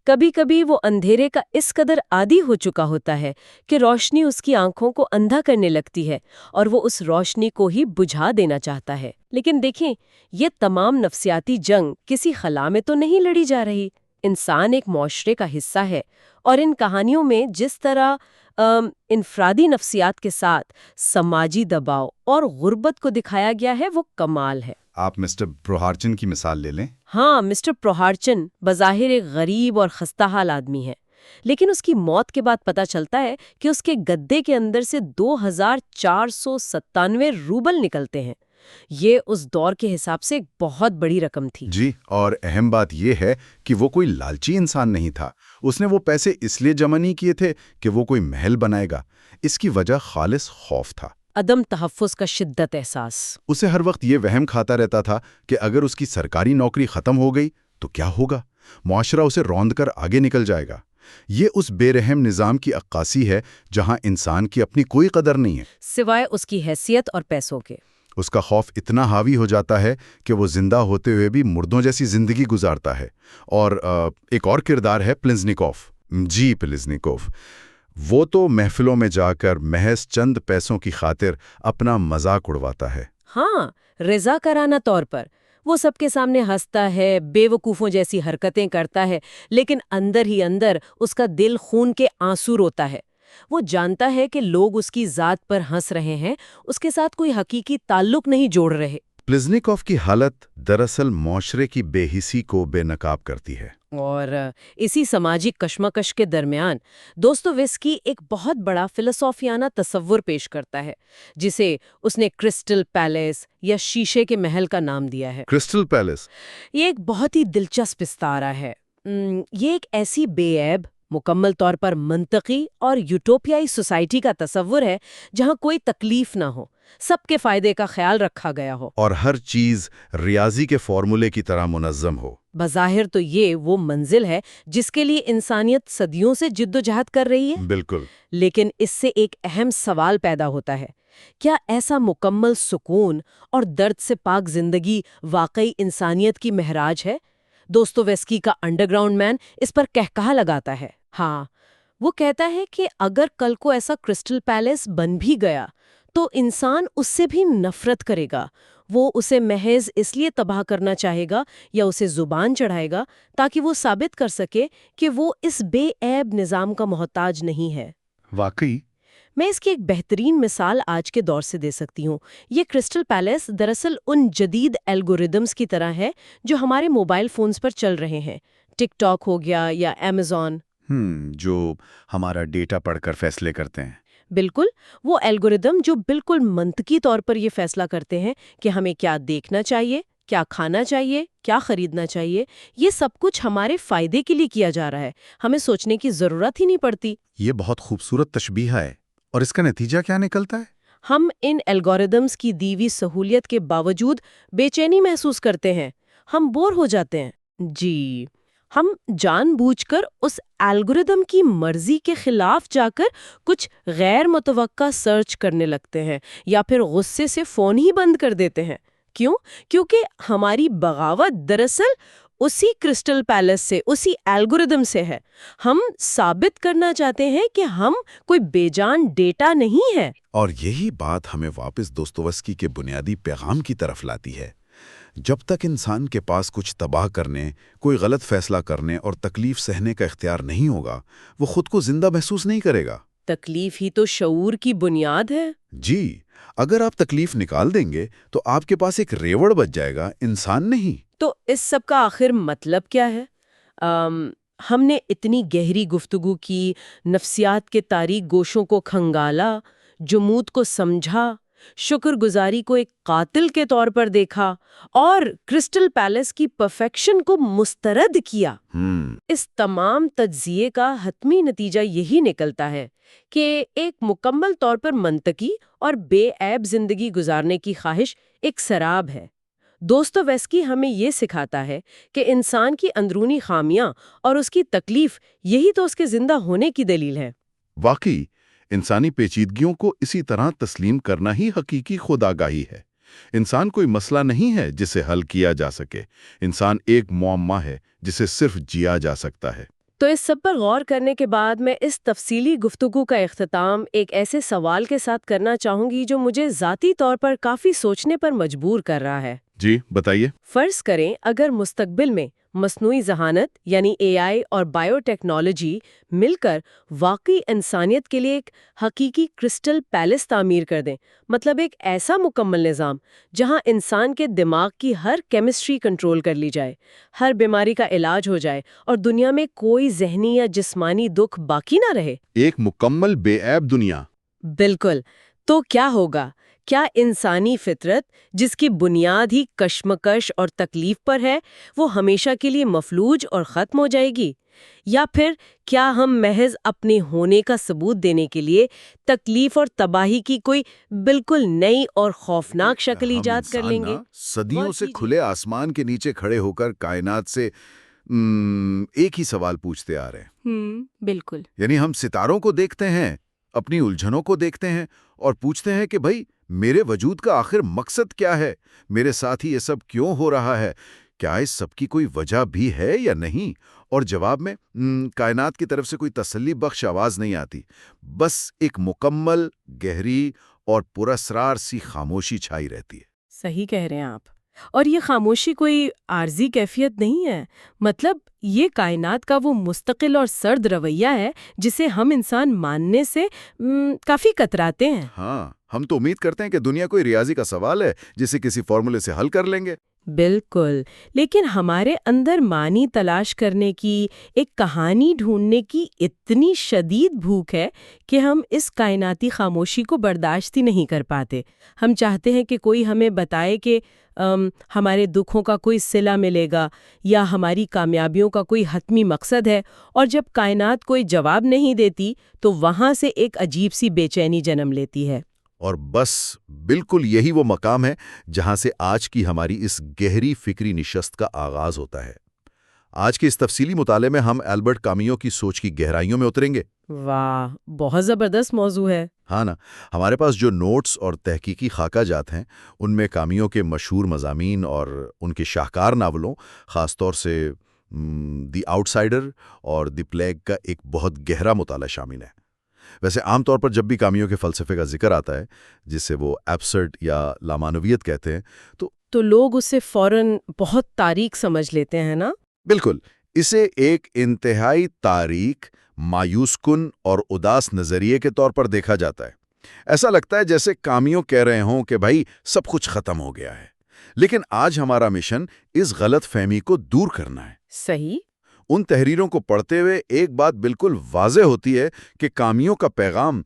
کبھی کبھی وہ اندھیرے کا اس قدر عادی ہو چکا ہوتا ہے کہ روشنی اس کی آنکھوں کو اندھا کرنے لگتی ہے اور وہ اس روشنی کو ہی بجھا دینا چاہتا ہے۔ لیکن دیکھیں، یہ تمام نفسیاتی جنگ کسی خلا میں تو نہیں لڑی جا رہی۔ انسان ایک معاشرے کا حصہ ہے، اور ان کہانیوں میں جس طرح انفرادی نفسیات کے ساتھ سماجی دباؤ اور غربت کو دکھایا گیا ہے وہ کمال ہے۔ آپ مسٹر پروہارچن کی مثال لے لیں۔ ہاں، مسٹر پروہارچن بظاہر ایک غریب اور خستہ حال آدمی ہے، لیکن اس کی موت کے بعد پتہ چلتا ہے کہ اس کے گدے کے اندر سے 2497 روبل نکلتے ہیں۔ یہ اس دور کے حساب سے ایک بہت بڑی رقم تھی۔ جی، اور اہم بات یہ ہے کہ وہ کوئی لالچی انسان نہیں تھا۔ اس نے وہ پیسے اس لیے جمع نہیں کیے تھے کہ وہ کوئی محل بنائے گا۔ اس کی وجہ خالص خوف تھا، عدم تحفظ کا شدت احساس۔ اسے ہر وقت یہ وہم کھاتا رہتا تھا کہ اگر اس کی سرکاری نوکری ختم ہو گئی تو کیا ہوگا؟ معاشرہ اسے روند کر آگے نکل جائے گا۔ یہ اس بے رحم نظام کی عکاسی ہے جہاں انسان کی اپنی کوئی قدر نہیں ہے سوائے اس کی حیثیت اور پیسوں کے۔ اس کا خوف اتنا حاوی ہو جاتا ہے کہ وہ زندہ ہوتے ہوئے بھی مردوں جیسی زندگی گزارتا ہے۔ اور ایک اور کردار ہے پلزنیکوف۔ جی، پلزنیکوف۔ وہ تو محفلوں میں جا کر محض چند پیسوں کی خاطر اپنا مذاق اڑواتا ہے۔ ہاں، رضاکارانہ طور پر وہ سب کے سامنے ہنستا ہے، بے وقوفوں جیسی حرکتیں کرتا ہے، لیکن اندر ہی اندر اس کا دل خون کے آنسو روتا ہے۔ وہ جانتا ہے کہ لوگ اس کی ذات پر ہنس رہے ہیں، اس کے ساتھ کوئی حقیقی تعلق نہیں جوڑ رہے۔ پلزنیکوف کی حالت دراصل معاشرے کی بے حسی کو بے نقاب کرتی ہے۔ اور اسی سماجی کشمکش کے درمیان دوستویسکی ایک بہت بڑا فلسفیانہ تصور پیش کرتا ہے، جسے اس نے کرسٹل پیلیس یا شیشے کے محل کا نام دیا ہے۔ Crystal palace. یہ ایک بہت ہی دلچسپ استعارہ ہے۔ یہ ایک ایسی بے عیب، مکمل طور پر منطقی اور یوٹوپیائی سوسائٹی کا تصور ہے جہاں کوئی تکلیف نہ ہو، سب کے فائدے کا خیال رکھا گیا ہو، اور ہر چیز ریاضی کے فارمولے کی طرح منظم ہو۔ بظاہر تو یہ وہ منزل ہے جس کے لیے انسانیت صدیوں سے جدوجہد کر رہی ہے۔ بالکل۔ لیکن اس سے ایک اہم سوال پیدا ہوتا ہے، کیا ایسا مکمل سکون اور درد سے پاک زندگی واقعی انسانیت کی معراج ہے؟ دوستویسکی کا انڈر گراؤنڈ مین اس پر کہکہا لگاتا ہے۔ ہاں، وہ کہتا ہے کہ اگر کل کو ایسا کرسٹل پیلیس بن بھی گیا تو انسان اس سے بھی نفرت کرے گا۔ وہ اسے محض اس لیے تباہ کرنا چاہے گا یا اسے زبان چڑھائے گا تاکہ وہ ثابت کر سکے کہ وہ اس بے عیب نظام کا محتاج نہیں ہے۔ واقعی میں اس کی ایک بہترین مثال آج کے دور سے دے سکتی ہوں۔ یہ کرسٹل پیلیس دراصل ان جدید الگوریدمز کی طرح ہے جو ہمارے موبائل فونز پر چل رہے ہیں، ٹک ٹاک ہو گیا یا امیزون، جو ہمارا ڈیٹا پڑھ کر فیصلے کرتے ہیں۔ بالکل، وہ الگوریدم جو بالکل منطقی طور پر یہ فیصلہ کرتے ہیں کہ ہمیں کیا دیکھنا چاہیے، کیا کھانا چاہیے، کیا خریدنا چاہیے۔ یہ سب کچھ ہمارے فائدے کے لیے کیا جا رہا ہے، ہمیں سوچنے کی ضرورت ہی نہیں پڑتی۔ یہ بہت خوبصورت تشبیہ ہے، اور اس کا نتیجہ کیا نکلتا ہے؟ ہم ان الگوریدمز کی دیوی سہولیت کے باوجود بے چینی محسوس کرتے ہیں، ہم بور ہو جاتے ہیں۔ جی، ہم جان بوجھ کر اس الگوریدم کی مرضی کے خلاف جا کر کچھ غیر متوقع سرچ کرنے لگتے ہیں یا پھر غصے سے فون ہی بند کر دیتے ہیں۔ کیوں؟ کیونکہ ہماری بغاوت دراصل اسی کرسٹل پیلیس سے، اسی الگوریدم سے ہے۔ ہم ثابت کرنا چاہتے ہیں کہ ہم کوئی بے جان ڈیٹا نہیں ہے۔ اور یہی بات ہمیں واپس دوستویسکی کے بنیادی پیغام کی طرف لاتی ہے۔ جب تک انسان کے پاس کچھ تباہ کرنے، کوئی غلط فیصلہ کرنے اور تکلیف سہنے کا اختیار نہیں ہوگا، وہ خود کو زندہ محسوس نہیں کرے گا۔ تکلیف ہی تو شعور کی بنیاد ہے۔ جی، اگر آپ تکلیف نکال دیں گے تو آپ کے پاس ایک ریوڑ بچ جائے گا، انسان نہیں۔ تو اس سب کا آخر مطلب کیا ہے؟ ہم نے اتنی گہری گفتگو کی، نفسیات کے تاریک گوشوں کو کھنگالا، جمود کو سمجھا، شکر گزاری کو ایک قاتل کے طور پر دیکھا، اور کرسٹل پیلیس کی پرفیکشن کو مسترد کیا۔ اس تمام تجزیے کا حتمی نتیجہ یہی نکلتا ہے کہ ایک مکمل طور پر منطقی اور بے عیب زندگی گزارنے کی خواہش ایک سراب ہے۔ دوستویسکی ہمیں یہ سکھاتا ہے کہ انسان کی اندرونی خامیاں اور اس کی تکلیف یہی تو اس کے زندہ ہونے کی دلیل ہے۔ واقعی انسانی پیچیدگیوں کو اسی طرح تسلیم کرنا ہی حقیقی خودآگاہی ہے۔ انسان کوئی مسئلہ نہیں ہے جسے حل کیا جا سکے، انسان ایک معمہ ہے جسے صرف جیا جا سکتا ہے۔ تو اس سب پر غور کرنے کے بعد میں اس تفصیلی گفتگو کا اختتام ایک ایسے سوال کے ساتھ کرنا چاہوں گی جو مجھے ذاتی طور پر کافی سوچنے پر مجبور کر رہا ہے۔ جی بتائیے۔ فرض کریں اگر مستقبل میں مصنوعی ذہانت یعنی اے آئی اور بائیو ٹیکنالوجی مل کر واقعی انسانیت کے لیے ایک حقیقی کرسٹل پیلس تعمیر کر دیں، مطلب ایک ایسا مکمل نظام جہاں انسان کے دماغ کی ہر کیمسٹری کنٹرول کر لی جائے، ہر بیماری کا علاج ہو جائے اور دنیا میں کوئی ذہنی یا جسمانی دکھ باقی نہ رہے۔ ایک مکمل بے عیب دنیا۔ بالکل۔ تو کیا ہوگا؟ کیا انسانی فطرت جس کی بنیاد ہی کشمکش اور تکلیف پر ہے وہ ہمیشہ کے لیے مفلوج اور ختم ہو جائے گی؟ یا پھر کیا ہم محض اپنے ہونے کا ثبوت دینے کے لیے تکلیف اور تباہی کی کوئی بالکل نئی اور خوفناک شکل ایجاد کر لیں گے؟ صدیوں سے کھلے آسمان کے نیچے کھڑے ہو کر کائنات سے ایک ہی سوال پوچھتے آ رہے ہیں۔ بالکل۔ یعنی ہم ستاروں کو دیکھتے ہیں، اپنی الجھنوں کو دیکھتے ہیں اور پوچھتے ہیں کہ بھائی میرے وجود کا آخر مقصد کیا ہے؟ میرے ساتھ ہی یہ سب کیوں ہو رہا ہے؟ کیا اس سب کی کوئی وجہ بھی ہے یا نہیں؟ اور جواب میں کائنات کی طرف سے کوئی تسلی بخش آواز نہیں آتی، بس ایک مکمل، گہری اور پراسرار سی خاموشی چھائی رہتی ہے۔ صحیح کہہ رہے ہیں آپ۔ اور یہ خاموشی کوئی عارضی کیفیت نہیں ہے، مطلب یہ کائنات کا وہ مستقل اور سرد رویہ ہے جسے ہم انسان ماننے سے کافی کتراتے ہیں۔ ہاں، ہم تو امید کرتے ہیں کہ دنیا کوئی ریاضی کا سوال ہے جسے کسی فارمولے سے حل کر لیں گے۔ بالکل، لیکن ہمارے اندر معنی تلاش کرنے کی، ایک کہانی ڈھونڈنے کی اتنی شدید بھوک ہے کہ ہم اس کائناتی خاموشی کو برداشت ہی نہیں کر پاتے۔ ہم چاہتے ہیں کہ کوئی ہمیں بتائے کہ ہمارے دکھوں کا کوئی صلہ ملے گا یا ہماری کامیابیوں کا کوئی حتمی مقصد ہے، اور جب کائنات کوئی جواب نہیں دیتی تو وہاں سے ایک عجیب سی بے چینی جنم لیتی ہے۔ اور بس بالکل یہی وہ مقام ہے جہاں سے آج کی ہماری اس گہری فکری نشست کا آغاز ہوتا ہے۔ آج کے اس تفصیلی مطالعے میں ہم البرٹ کامیو کی سوچ کی گہرائیوں میں اتریں گے۔ واہ، بہت زبردست موضوع ہے۔ ہاں نا، ہمارے پاس جو نوٹس اور تحقیقی خاکہ جات ہیں ان میں کامیو کے مشہور مضامین اور ان کے شاہکار ناولوں، خاص طور سے دی آؤٹ سائیڈر اور دی پلیگ کا ایک بہت گہرا مطالعہ شامل ہے۔ ویسے عام طور پر جب بھی کامیو کے فلسفے کا ذکر آتا ہے، جسے وہ ایبسرڈ یا لامعنویت کہتے ہیں، تو لوگ اسے فوراً بہت تاریک سمجھ لیتے ہیں نا؟ بالکل، اسے ایک انتہائی تاریک، مایوس کن اور اداس نظریے کے طور پر دیکھا جاتا ہے۔ ایسا لگتا ہے جیسے کامیو کہہ رہے ہوں کہ بھائی سب کچھ ختم ہو گیا ہے۔ لیکن آج ہمارا مشن اس غلط فہمی کو دور کرنا ہے۔ صحیح۔ ان تحریروں کو پڑھتے ہوئے ایک بات بالکل واضح ہوتی ہے کہ کامیو کا پیغام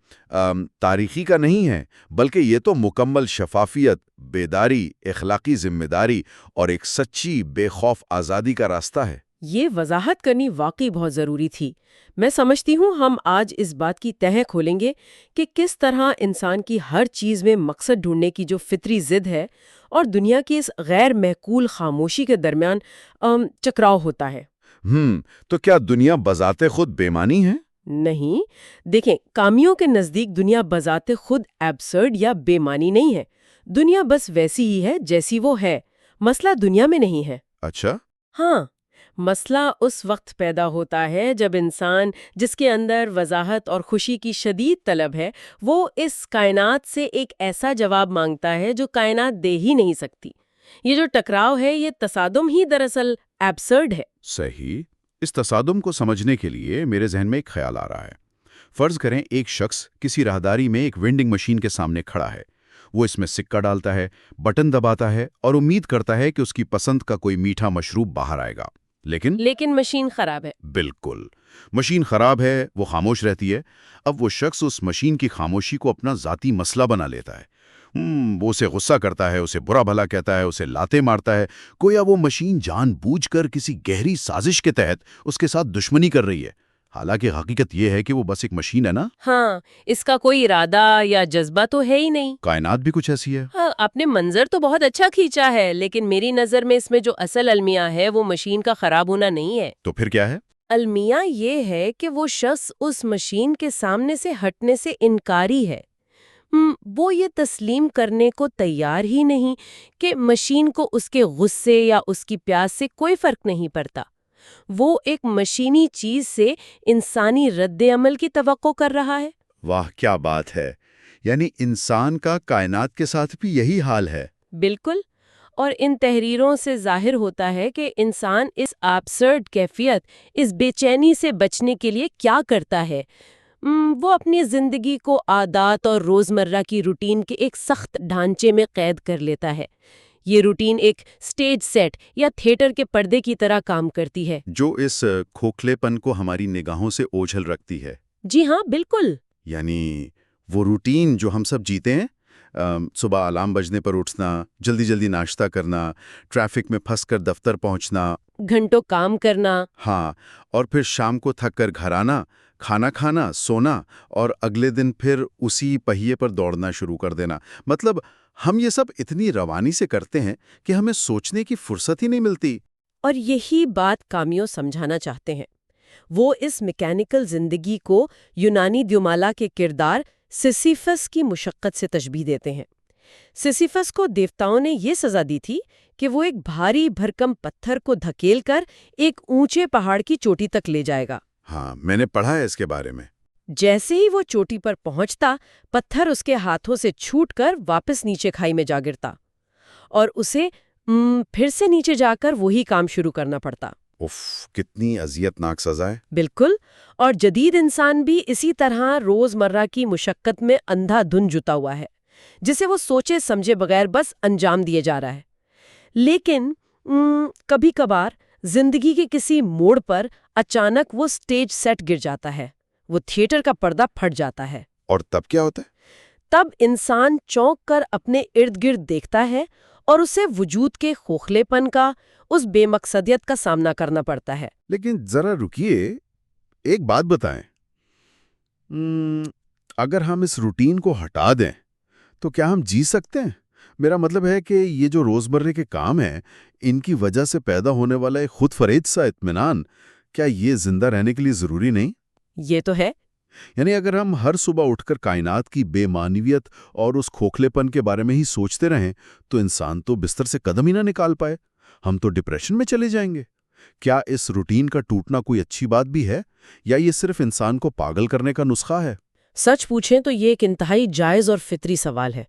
تاریخی کا نہیں ہے، بلکہ یہ تو مکمل شفافیت، بیداری، اخلاقی ذمہ داری اور ایک سچی بے خوف آزادی کا راستہ ہے۔ یہ وضاحت کرنی واقعی بہت ضروری تھی۔ میں سمجھتی ہوں ہم آج اس بات کی تہہ کھولیں گے کہ کس طرح انسان کی ہر چیز میں مقصد ڈھونڈنے کی جو فطری ضد ہے اور دنیا کی اس غیر معقول خاموشی کے درمیان ٹکراؤ ہوتا ہے۔ تو کیا دنیا بذات خود بے معنی ہے؟ نہیں، دیکھیں، کامیوں کے نزدیک دنیا بذات خود ایبسرڈ یا بے معنی نہیں ہے۔ دنیا بس ویسی ہی ہے جیسی وہ ہے، مسئلہ دنیا میں نہیں ہے۔ اچھا؟ ہاں، مسئلہ اس وقت پیدا ہوتا ہے جب انسان، جس کے اندر وضاحت اور خوشی کی شدید طلب ہے، وہ اس کائنات سے ایک ایسا جواب مانگتا ہے جو کائنات دے ہی نہیں سکتی۔ یہ جو ٹکراؤ ہے، یہ تصادم ہی دراصل ایبسرڈ ہے۔ صحیح۔ اس تصادم کو سمجھنے کے لیے میرے ذہن میں ایک خیال آ رہا ہے۔ فرض کریں ایک شخص کسی راہداری میں ایک وینڈنگ مشین کے سامنے کھڑا ہے۔ وہ اس میں سکہ ڈالتا ہے، بٹن دباتا ہے اور امید کرتا ہے کہ اس کی پسند کا کوئی میٹھا مشروب باہر آئے گا۔ لیکن مشین خراب ہے۔ بالکل، مشین خراب ہے، وہ خاموش رہتی ہے۔ اب وہ شخص اس مشین کی خاموشی کو اپنا ذاتی مسئلہ بنا لیتا ہے۔ وہ اسے غصہ کرتا ہے، اسے برا بھلا کہتا ہے، اسے لاتے مارتا ہے، گویا وہ مشین جان بوجھ کر کسی گہری سازش کے تحت اس کے ساتھ دشمنی کر رہی ہے۔ حالانکہ حقیقت یہ ہے کہ وہ بس ایک مشین ہے نا۔ ہاں، اس کا کوئی ارادہ یا جذبہ تو ہے ہی نہیں۔ کائنات بھی کچھ ایسی ہے۔ ہاں، آپ نے منظر تو بہت اچھا کھینچا ہے، لیکن میری نظر میں اس میں جو اصل المیہ ہے وہ مشین کا خراب ہونا نہیں ہے۔ تو پھر کیا ہے؟ المیہ یہ ہے کہ وہ شخص اس مشین کے سامنے سے ہٹنے سے انکاری ہے۔ وہ یہ تسلیم کرنے کو تیار ہی نہیں کہ مشین کو اس کے غصے یا اس کی پیاس سے کوئی فرق نہیں پڑتا۔ وہ ایک مشینی چیز سے انسانی رد عمل کی توقع کر رہا ہے۔ واہ کیا بات ہے، یعنی انسان کا کائنات کے ساتھ بھی یہی حال ہے۔ بالکل، اور ان تحریروں سے ظاہر ہوتا ہے کہ انسان اس ایبسرڈ کیفیت، اس بے چینی سے بچنے کے لیے کیا کرتا ہے۔ وہ اپنی زندگی کو عادات اور روزمرہ کی روٹین کے ایک سخت ڈھانچے میں قید کر لیتا ہے۔ یہ روٹین ایک سٹیج سیٹ یا تھیٹر کے پردے کی طرح کام کرتی ہے، جو اس کھوکھلے پن کو ہماری نگاہوں سے اوجھل رکھتی ہے۔ جی ہاں بالکل۔ یعنی وہ روٹین جو ہم سب جیتے ہیں، صبح الارم بجنے پر اٹھنا، جلدی جلدی ناشتہ کرنا، ٹریفک میں پھنس کر دفتر پہنچنا، گھنٹوں کام کرنا، ہاں، اور پھر شام کو تھک کر گھر آنا، کھانا کھانا، سونا، اور اگلے دن پھر اسی پہیے پر دوڑنا شروع کر دینا۔ مطلب ہم یہ سب اتنی روانی سے کرتے ہیں کہ ہمیں سوچنے کی فرصت ہی نہیں ملتی۔ اور یہی بات کامیو سمجھانا چاہتے ہیں۔ وہ اس میکینیکل زندگی کو یونانی دیومالا کے کردار سیسیفس کی مشقت سے تشبیہ دیتے ہیں۔ سیسیفس کو دیوتاؤں نے یہ سزا دی تھی کہ وہ ایک بھاری بھرکم پتھر کو دھکیل کر ایک اونچے پہاڑ کی چوٹی تک لے جائے گا۔ ہاں، میں نے پڑھا ہے اس کے بارے میں۔ جیسے ہی وہ چوٹی پر پہنچتا، پتھر اس کے ہاتھوں سے چھوٹ کر واپس نیچے کھائی میں جا گرتا، اور اسے پھر سے نیچے جا کر وہی کام شروع کرنا پڑتا۔ اف، کتنی اذیت ناک سزا ہے۔ بالکل، اور جدید انسان بھی اسی طرح روزمرہ کی مشقت میں اندھا دھن جتا ہوا ہے، جسے وہ سوچے سمجھے بغیر بس انجام دیے جا رہا ہے۔ لیکن کبھی کبھار زندگی کے کسی موڑ پر اچانک وہ سٹیج سیٹ گر جاتا ہے، وہ تھیٹر کا پردہ پھٹ جاتا ہے۔ اور تب کیا ہوتا ہے؟ تب انسان چونک کر اپنے ارد گرد دیکھتا ہے اور اسے وجود کے کھوکھلے پن کا، اس بے مقصدیت کا سامنا کرنا پڑتا ہے۔ لیکن ذرا رکیے، ایک بات بتائیں، اگر ہم اس روٹین کو ہٹا دیں تو کیا ہم جی سکتے ہیں؟ میرا مطلب ہے کہ یہ جو روزمرہ کے کام ہیں، ان کی وجہ سے پیدا ہونے والا ایک خود فریب سا اطمینان، کیا یہ زندہ رہنے کے لیے ضروری نہیں؟ یہ تو ہے۔ یعنی اگر ہم ہر صبح اٹھ کر کائنات کی بے معنویت اور اس کھوکھلے پن کے بارے میں ہی سوچتے رہیں تو انسان تو بستر سے قدم ہی نہ نکال پائے، ہم تو ڈپریشن میں چلے جائیں گے۔ کیا اس روٹین کا ٹوٹنا کوئی اچھی بات بھی ہے، یا یہ صرف انسان کو پاگل کرنے کا نسخہ ہے؟ سچ پوچھیں تو یہ ایک انتہائی جائز اور فطری سوال ہے۔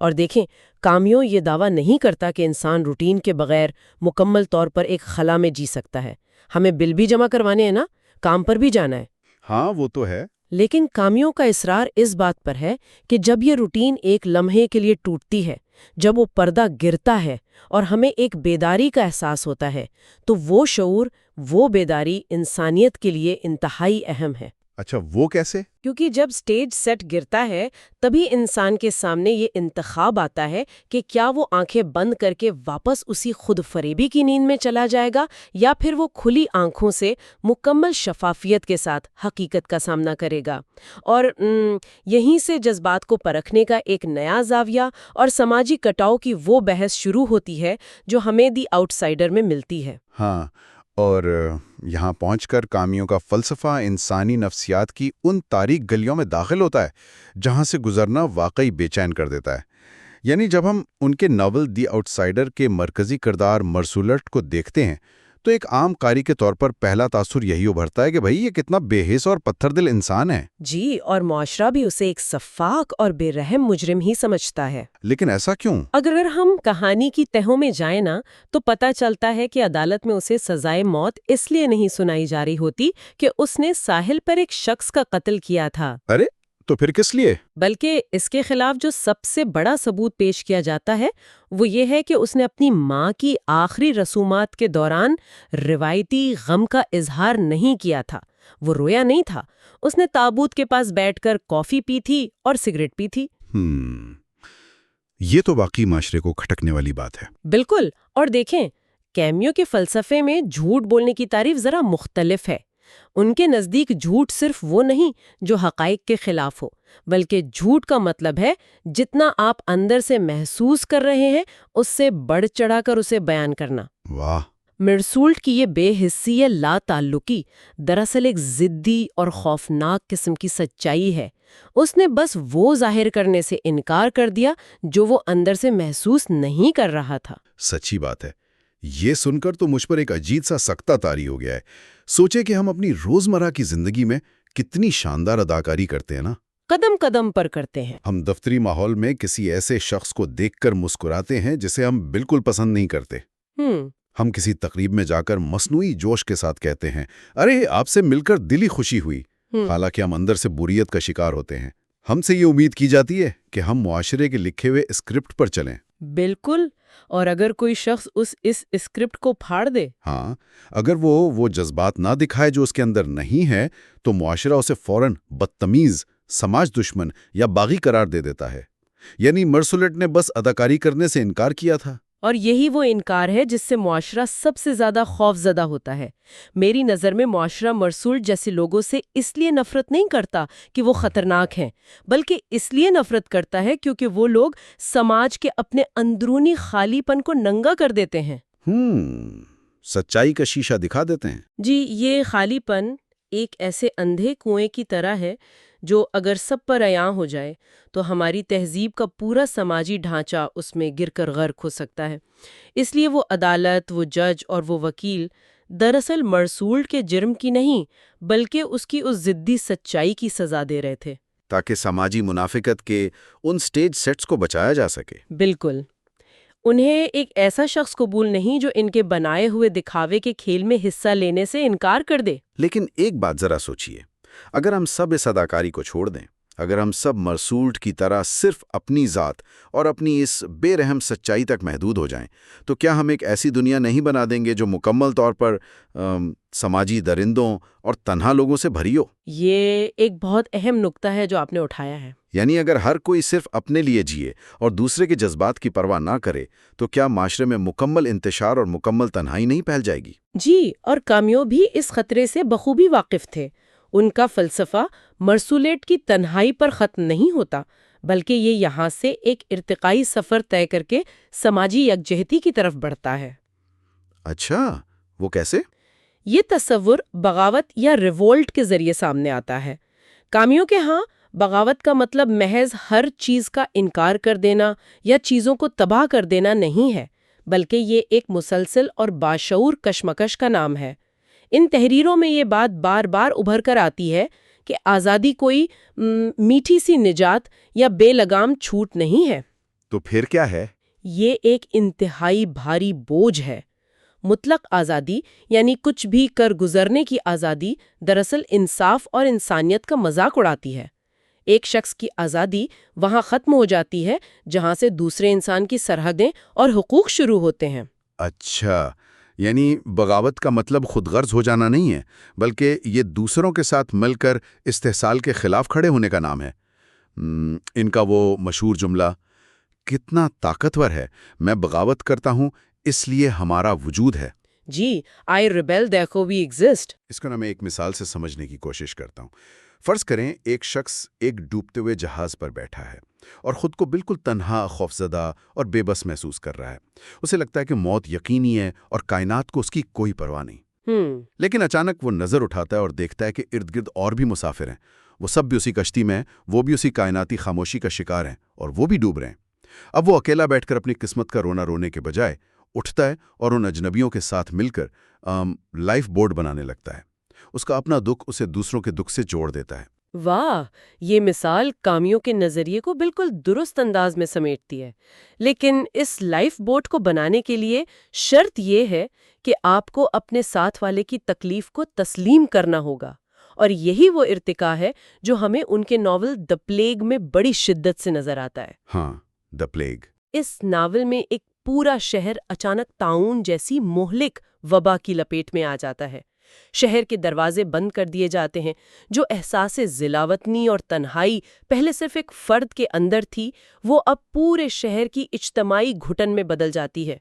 اور دیکھیں، کامیو یہ دعویٰ نہیں کرتا کہ انسان روٹین کے بغیر مکمل طور پر ایک خلا میں جی سکتا ہے۔ ہمیں بل بھی جمع کروانے ہیں نا، کام پر بھی جانا ہے۔ ہاں وہ تو ہے، لیکن کامیوں کا اصرار اس بات پر ہے کہ جب یہ روٹین ایک لمحے کے لیے ٹوٹتی ہے، جب وہ پردہ گرتا ہے اور ہمیں ایک بیداری کا احساس ہوتا ہے، تو وہ شعور، وہ بیداری انسانیت کے لیے انتہائی اہم ہے۔ اچھا وہ کیسے؟ کیونکہ جب سٹیج سیٹ گرتا ہے تبھی انسان کے سامنے یہ انتخاب آتا ہے کہ کیا وہ آنکھیں بند کر کے واپس اسی خود فریبی کی نیند میں چلا جائے گا، یا پھر وہ کھلی آنکھوں سے مکمل شفافیت کے ساتھ حقیقت کا سامنا کرے گا۔ اور یہیں سے جذبات کو پرکھنے کا ایک نیا زاویہ اور سماجی کٹاؤ کی وہ بحث شروع ہوتی ہے جو ہمیں دی آؤٹ سائڈر میں ملتی ہے۔ ہاں، اور یہاں پہنچ کر کامیوں کا فلسفہ انسانی نفسیات کی ان تاریک گلیوں میں داخل ہوتا ہے جہاں سے گزرنا واقعی بے چین کر دیتا ہے۔ یعنی جب ہم ان کے ناول دی آؤٹ سائڈر کے مرکزی کردار مرسولٹ کو دیکھتے ہیں تو ایک عام قاری کے طور پر پہلا تاثر یہی ابھرتا ہے کہ بھئی یہ کتنا بے حس اور پتھر دل انسان ہے۔ جی، اور معاشرہ بھی اسے ایک سفاک اور بے رحم مجرم ہی سمجھتا ہے۔ لیکن ایسا کیوں؟ اگر ہم کہانی کی تہوں میں جائیں نا تو پتہ چلتا ہے کہ عدالت میں اسے سزائے موت اس لیے نہیں سنائی جا رہی ہوتی کہ اس نے ساحل پر ایک شخص کا قتل کیا تھا، ارے تو پھر کس لیے؟ بلکہ اس کے خلاف جو سب سے بڑا ثبوت پیش کیا جاتا ہے وہ یہ ہے کہ اس نے اپنی ماں کی آخری رسومات کے دوران روایتی غم کا اظہار نہیں کیا تھا۔ وہ رویا نہیں تھا، اس نے تابوت کے پاس بیٹھ کر کافی پی تھی اور سگریٹ پی تھی۔ یہ تو واقعی معاشرے کو کھٹکنے والی بات ہے۔ بالکل، اور دیکھیں کیمیو کے فلسفے میں جھوٹ بولنے کی تعریف ذرا مختلف ہے۔ ان کے نزدیک جھوٹ صرف وہ نہیں جو حقائق کے خلاف ہو، بلکہ جھوٹ کا مطلب ہے جتنا آپ اندر سے محسوس کر رہے ہیں اس سے بڑھ چڑھا کر اسے بیان کرنا۔ واہ! مرسولٹ کی یہ بے حسی یا لا تعلقی دراصل ایک ضدی اور خوفناک قسم کی سچائی ہے۔ اس نے بس وہ ظاہر کرنے سے انکار کر دیا جو وہ اندر سے محسوس نہیں کر رہا تھا۔ سچی بات ہے، یہ سن کر تو مجھ پر ایک عجیب سا سکتہ طاری ہو گیا ہے۔ سوچے کہ ہم اپنی روزمرہ کی زندگی میں کتنی شاندار اداکاری کرتے ہیں نا، قدم قدم پر کرتے ہیں۔ ہم دفتری ماحول میں کسی ایسے شخص کو دیکھ کر مسکراتے ہیں جسے ہم بالکل پسند نہیں کرتے۔ ہم کسی تقریب میں جا کر مصنوعی جوش کے ساتھ کہتے ہیں، ارے آپ سے مل کر دلی خوشی ہوئی، حالانکہ ہم اندر سے بوریت کا شکار ہوتے ہیں۔ ہم سے یہ امید کی جاتی ہے کہ ہم معاشرے کے لکھے ہوئے اسکرپٹ پر چلیں۔ بالکل، اور اگر کوئی شخص اس اسکرپٹ کو پھاڑ دے، ہاں، اگر وہ جذبات نہ دکھائے جو اس کے اندر نہیں ہے، تو معاشرہ اسے فوراً بدتمیز، سماج دشمن یا باغی قرار دے دیتا ہے۔ یعنی مرسولٹ نے بس اداکاری کرنے سے انکار کیا تھا۔ اور یہی وہ انکار ہے جس سے معاشرہ سب سے زیادہ خوف زدہ ہوتا ہے۔ میری نظر میں معاشرہ مرسول جیسے لوگوں سے اس لیے نفرت نہیں کرتا کہ وہ خطرناک ہیں، بلکہ اس لیے نفرت کرتا ہے کیونکہ وہ لوگ سماج کے اپنے اندرونی خالی پن کو ننگا کر دیتے ہیں۔ سچائی کا شیشہ دکھا دیتے ہیں۔ جی، یہ خالی پن ایک ایسے اندھے کنویں کی طرح ہے جو اگر سب پر عیاں ہو جائے تو ہماری تہذیب کا پورا سماجی ڈھانچہ اس میں گر کر غرق ہو سکتا ہے۔ اس لیے وہ عدالت، وہ جج اور وہ وکیل دراصل مرسول کے جرم کی نہیں بلکہ اس کی اس ضدی سچائی کی سزا دے رہے تھے، تاکہ سماجی منافقت کے ان سٹیج سیٹس کو بچایا جا سکے۔ بالکل۔ انہیں ایک ایسا شخص قبول نہیں جو ان کے بنائے ہوئے دکھاوے کے کھیل میں حصہ لینے سے انکار کر دے۔ لیکن ایک بات ذرا سوچئے، اگر ہم سب اس اداکاری کو چھوڑ دیں، اگر ہم سب مرسولٹ کی طرح صرف اپنی ذات اور اپنی اس بے رحم سچائی تک محدود ہو جائیں، تو کیا ہم ایک ایسی دنیا نہیں بنا دیں گے جو مکمل طور پر سماجی درندوں اور تنہا لوگوں سے بھری ہو؟ یہ ایک بہت اہم نقطہ ہے جو آپ نے اٹھایا ہے۔ یعنی اگر ہر کوئی صرف اپنے لیے جیے اور دوسرے کے جذبات کی پرواہ نہ کرے تو کیا معاشرے میں مکمل انتشار اور مکمل تنہائی نہیں پھیل جائے گی؟ جی، اور کامیو بھی اس خطرے سے بخوبی واقف تھے۔ ان کا فلسفہ مرسولیٹ کی تنہائی پر ختم نہیں ہوتا، بلکہ یہ یہاں سے ایک ارتقائی سفر طے کر کے سماجی یکجہتی کی طرف بڑھتا ہے۔ اچھا، وہ کیسے؟ یہ تصور بغاوت یا ریوولٹ کے ذریعے سامنے آتا ہے۔ کامیو کے ہاں بغاوت کا مطلب محض ہر چیز کا انکار کر دینا یا چیزوں کو تباہ کر دینا نہیں ہے، بلکہ یہ ایک مسلسل اور باشعور کشمکش کا نام ہے۔ ان تحریروں میں یہ بات بار بار ابھر کر آتی ہے کہ آزادی کوئی میٹھی سی نجات یا بے لگام چھوٹ نہیں ہے۔ تو پھر کیا ہے؟ یہ ایک انتہائی بھاری بوجھ ہے۔ مطلق آزادی یعنی کچھ بھی کر گزرنے کی آزادی دراصل انصاف اور انسانیت کا مذاق اڑاتی ہے۔ ایک شخص کی آزادی وہاں ختم ہو جاتی ہے جہاں سے دوسرے انسان کی سرحدیں اور حقوق شروع ہوتے ہیں۔ اچھا، یعنی بغاوت کا مطلب خود غرض ہو جانا نہیں ہے، بلکہ یہ دوسروں کے ساتھ مل کر استحصال کے خلاف کھڑے ہونے کا نام ہے۔ ان کا وہ مشہور جملہ کتنا طاقتور ہے، میں بغاوت کرتا ہوں اس لیے ہمارا وجود ہے۔ جی، آئی ریبیل دیکھو وی ایگزسٹ۔ اس کو میں ایک مثال سے سمجھنے کی کوشش کرتا ہوں۔ فرض کریں ایک شخص ایک ڈوبتے ہوئے جہاز پر بیٹھا ہے اور خود کو بالکل تنہا، خوفزدہ اور بے بس محسوس کر رہا ہے۔ اسے لگتا ہے کہ موت یقینی ہے اور کائنات کو اس کی کوئی پرواہ نہیں۔ لیکن اچانک وہ نظر اٹھاتا ہے اور دیکھتا ہے کہ ارد گرد اور بھی مسافر ہیں، وہ سب بھی اسی کشتی میں ہیں، وہ بھی اسی کائناتی خاموشی کا شکار ہیں اور وہ بھی ڈوب رہے ہیں۔ اب وہ اکیلا بیٹھ کر اپنی قسمت کا رونا رونے کے بجائے اٹھتا ہے اور ان اجنبیوں کے ساتھ مل کر لائف بورڈ بنانے لگتا ہے۔ اس کا اپنا دکھ اسے دوسروں کے دکھ سے جوڑ دیتا ہے۔ واہ، یہ مثال کامیو کے نظریے کو بالکل درست انداز میں سمیٹتی ہے۔ لیکن اس لائف بوٹ کو بنانے کے لیے شرط یہ ہے کہ آپ کو اپنے ساتھ والے کی تکلیف کو تسلیم کرنا ہوگا، اور یہی وہ ارتقا ہے جو ہمیں ان کے ناول دی پلیگ میں بڑی شدت سے نظر آتا ہے۔ ہاں، دی پلیگ۔ اس ناول میں ایک پورا شہر اچانک طاعون جیسی مہلک وبا کی لپیٹ میں آ جاتا ہے۔ شہر کے دروازے بند کر دیے جاتے ہیں۔ جو احساس ذلاوطنی اور تنہائی پہلے صرف ایک فرد کے اندر تھی، وہ اب پورے شہر کی اجتماعی گھٹن میں بدل جاتی ہے۔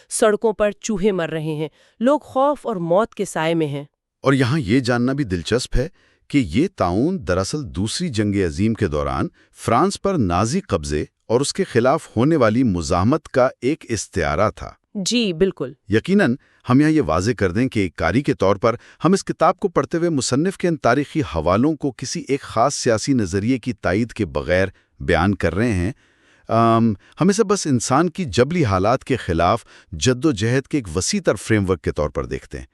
سڑکوں پر چوہے مر رہے ہیں، لوگ خوف اور موت کے سائے میں ہیں۔ اور یہاں یہ جاننا بھی دلچسپ ہے کہ یہ طاعون دراصل دوسری جنگ عظیم کے دوران فرانس پر نازی قبضے اور اس کے خلاف ہونے والی مزاحمت کا ایک استعارہ تھا۔ جی بالکل۔ یقیناً ہم یہاں یہ واضح کر دیں کہ ایک قاری کے طور پر ہم اس کتاب کو پڑھتے ہوئے مصنف کے ان تاریخی حوالوں کو کسی ایک خاص سیاسی نظریے کی تائید کے بغیر بیان کر رہے ہیں۔ ہم اسے بس انسان کی جبلی حالات کے خلاف جد و جہد کے ایک وسیع تر فریم ورک کے طور پر دیکھتے ہیں۔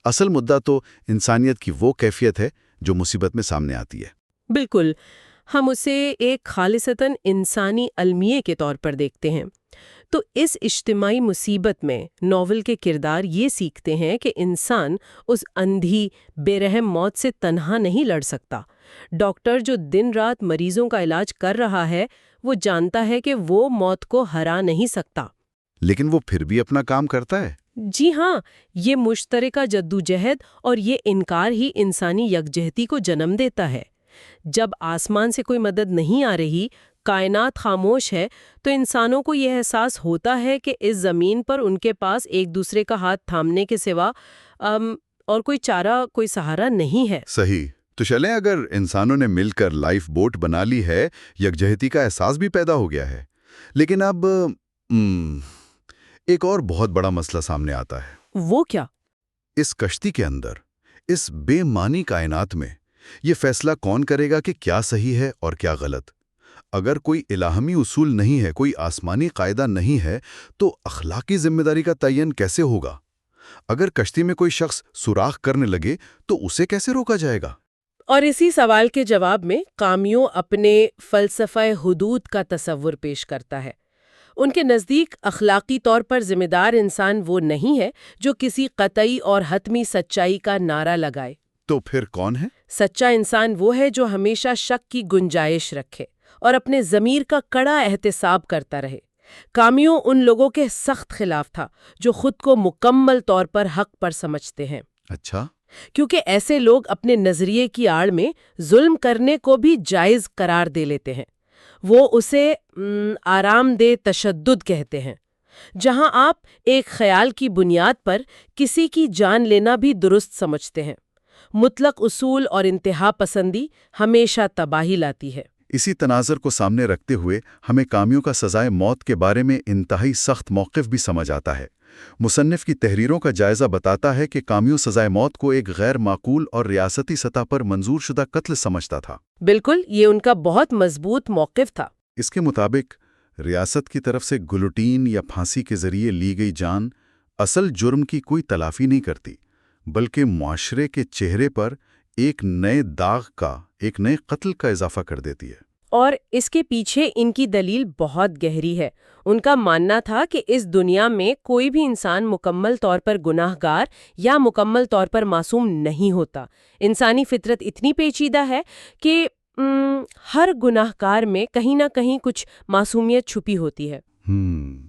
اصل مدعا تو انسانیت کی وہ کیفیت ہے جو مصیبت میں سامنے آتی ہے۔ بالکل، ہم اسے ایک خالصتاً انسانی المیے کے طور پر دیکھتے ہیں۔ تو اس اجتماعی مصیبت میں ناول کے کردار یہ سیکھتے ہیں کہ انسان اس اندھی بے رحم موت سے تنہا نہیں لڑ سکتا۔ ڈاکٹر جو دن رات مریضوں کا علاج کر رہا ہے، وہ جانتا ہے کہ وہ موت کو ہرا نہیں سکتا۔ لیکن وہ پھر بھی اپنا کام کرتا ہے۔ جی ہاں، یہ مشترکہ جدوجہد اور یہ انکار ہی انسانی یکجہتی کو جنم دیتا ہے۔ جب آسمان سے کوئی مدد نہیں آ رہی، کائنات خاموش ہے، تو انسانوں کو یہ احساس ہوتا ہے کہ اس زمین پر ان کے پاس ایک دوسرے کا ہاتھ تھامنے کے سوا اور کوئی چارہ، کوئی سہارا نہیں ہے۔ صحیح۔ تو چلیں، اگر انسانوں نے مل کر لائف بوٹ بنا لی ہے، یکجہتی کا احساس بھی پیدا ہو گیا ہے، لیکن اب ایک اور بہت بڑا مسئلہ سامنے آتا ہے۔ وہ کیا؟ اس کشتی کے اندر، اس بے معنی کائنات میں، یہ فیصلہ کون کرے گا کہ کیا صحیح ہے اور کیا غلط؟ اگر کوئی الہامی اصول نہیں ہے، کوئی آسمانی قاعدہ نہیں ہے، تو اخلاقی ذمہ داری کا تعین کیسے ہوگا؟ اگر کشتی میں کوئی شخص سوراخ کرنے لگے تو اسے کیسے روکا جائے گا؟ اور اسی سوال کے جواب میں کامیو اپنے فلسفہ حدود کا تصور پیش کرتا ہے۔ ان کے نزدیک اخلاقی طور پر ذمہ دار انسان وہ نہیں ہے جو کسی قطعی اور حتمی سچائی کا نعرہ لگائے۔ تو پھر کون ہے؟ سچا انسان وہ ہے جو ہمیشہ شک کی گنجائش رکھے اور اپنے ضمیر کا کڑا احتساب کرتا رہے۔ کامیو ان لوگوں کے سخت خلاف تھا جو خود کو مکمل طور پر حق پر سمجھتے ہیں۔ اچھا۔ کیونکہ ایسے لوگ اپنے نظریے کی آڑ میں ظلم کرنے کو بھی جائز قرار دے لیتے ہیں۔ وہ اسے آرام دہ تشدد کہتے ہیں، جہاں آپ ایک خیال کی بنیاد پر کسی کی جان لینا بھی درست سمجھتے ہیں۔ مطلق اصول اور انتہا پسندی ہمیشہ تباہی لاتی ہے۔ اسی تناظر کو سامنے رکھتے ہوئے ہمیں کامیوں کا سزائے موت کے بارے میں انتہائی سخت موقف بھی سمجھ آتا ہے۔ مصنف کی تحریروں کا جائزہ بتاتا ہے کہ کامیو سزائے موت کو ایک غیر معقول اور ریاستی سطح پر منظور شدہ قتل سمجھتا تھا۔ بالکل، یہ ان کا بہت مضبوط موقف تھا۔ اس کے مطابق ریاست کی طرف سے گلوٹین یا پھانسی کے ذریعے لی گئی جان اصل جرم کی کوئی تلافی نہیں کرتی، بلکہ معاشرے کے چہرے پر ایک نئے داغ کا، ایک نئے قتل کا اضافہ کر دیتی ہے۔ اور اس کے پیچھے ان کی دلیل بہت گہری ہے۔ ان کا ماننا تھا کہ اس دنیا میں کوئی بھی انسان مکمل طور پر گناہ گار یا مکمل طور پر معصوم نہیں ہوتا۔ انسانی فطرت اتنی پیچیدہ ہے کہ ہر گناہ کار میں کہیں نہ کہیں کچھ معصومیت چھپی ہوتی ہے۔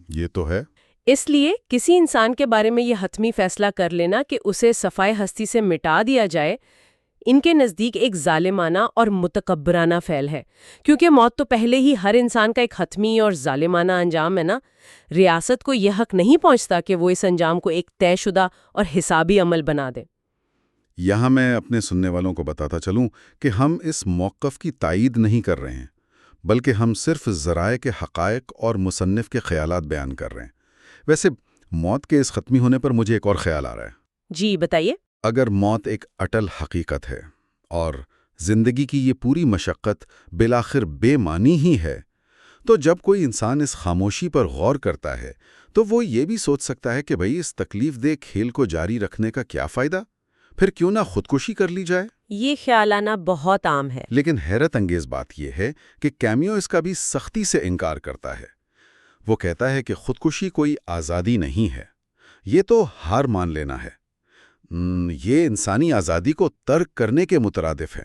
یہ تو ہے۔ اس لیے کسی انسان کے بارے میں یہ حتمی فیصلہ کر لینا کہ اسے صفائے ہستی سے مٹا دیا جائے، ان کے نزدیک ایک ظالمانہ اور متکبرانہ فعل ہے، کیونکہ موت تو پہلے ہی ہر انسان کا ایک حتمی اور ظالمانہ انجام ہے نا۔ ریاست کو یہ حق نہیں پہنچتا کہ وہ اس انجام کو ایک طے شدہ اور حسابی عمل بنا دے۔ یہاں میں اپنے سننے والوں کو بتاتا چلوں کہ ہم اس موقف کی تائید نہیں کر رہے ہیں، بلکہ ہم صرف ذرائع کے حقائق اور مصنف کے خیالات بیان کر رہے ہیں۔ ویسے موت کے اس ختمی ہونے پر مجھے ایک اور خیال آ رہا ہے۔ جی بتائیے۔ اگر موت ایک اٹل حقیقت ہے اور زندگی کی یہ پوری مشقت بالآخر بے معنی ہی ہے، تو جب کوئی انسان اس خاموشی پر غور کرتا ہے تو وہ یہ بھی سوچ سکتا ہے کہ بھئی اس تکلیف دہ کھیل کو جاری رکھنے کا کیا فائدہ؟ پھر کیوں نہ خودکشی کر لی جائے؟ یہ خیال آنا بہت عام ہے۔ لیکن حیرت انگیز بات یہ ہے کہ کیمیو اس کا بھی سختی سے انکار کرتا ہے۔ وہ کہتا ہے کہ خودکشی کوئی آزادی نہیں ہے، یہ تو ہار مان لینا ہے۔ یہ انسانی آزادی کو ترک کرنے کے مترادف ہے۔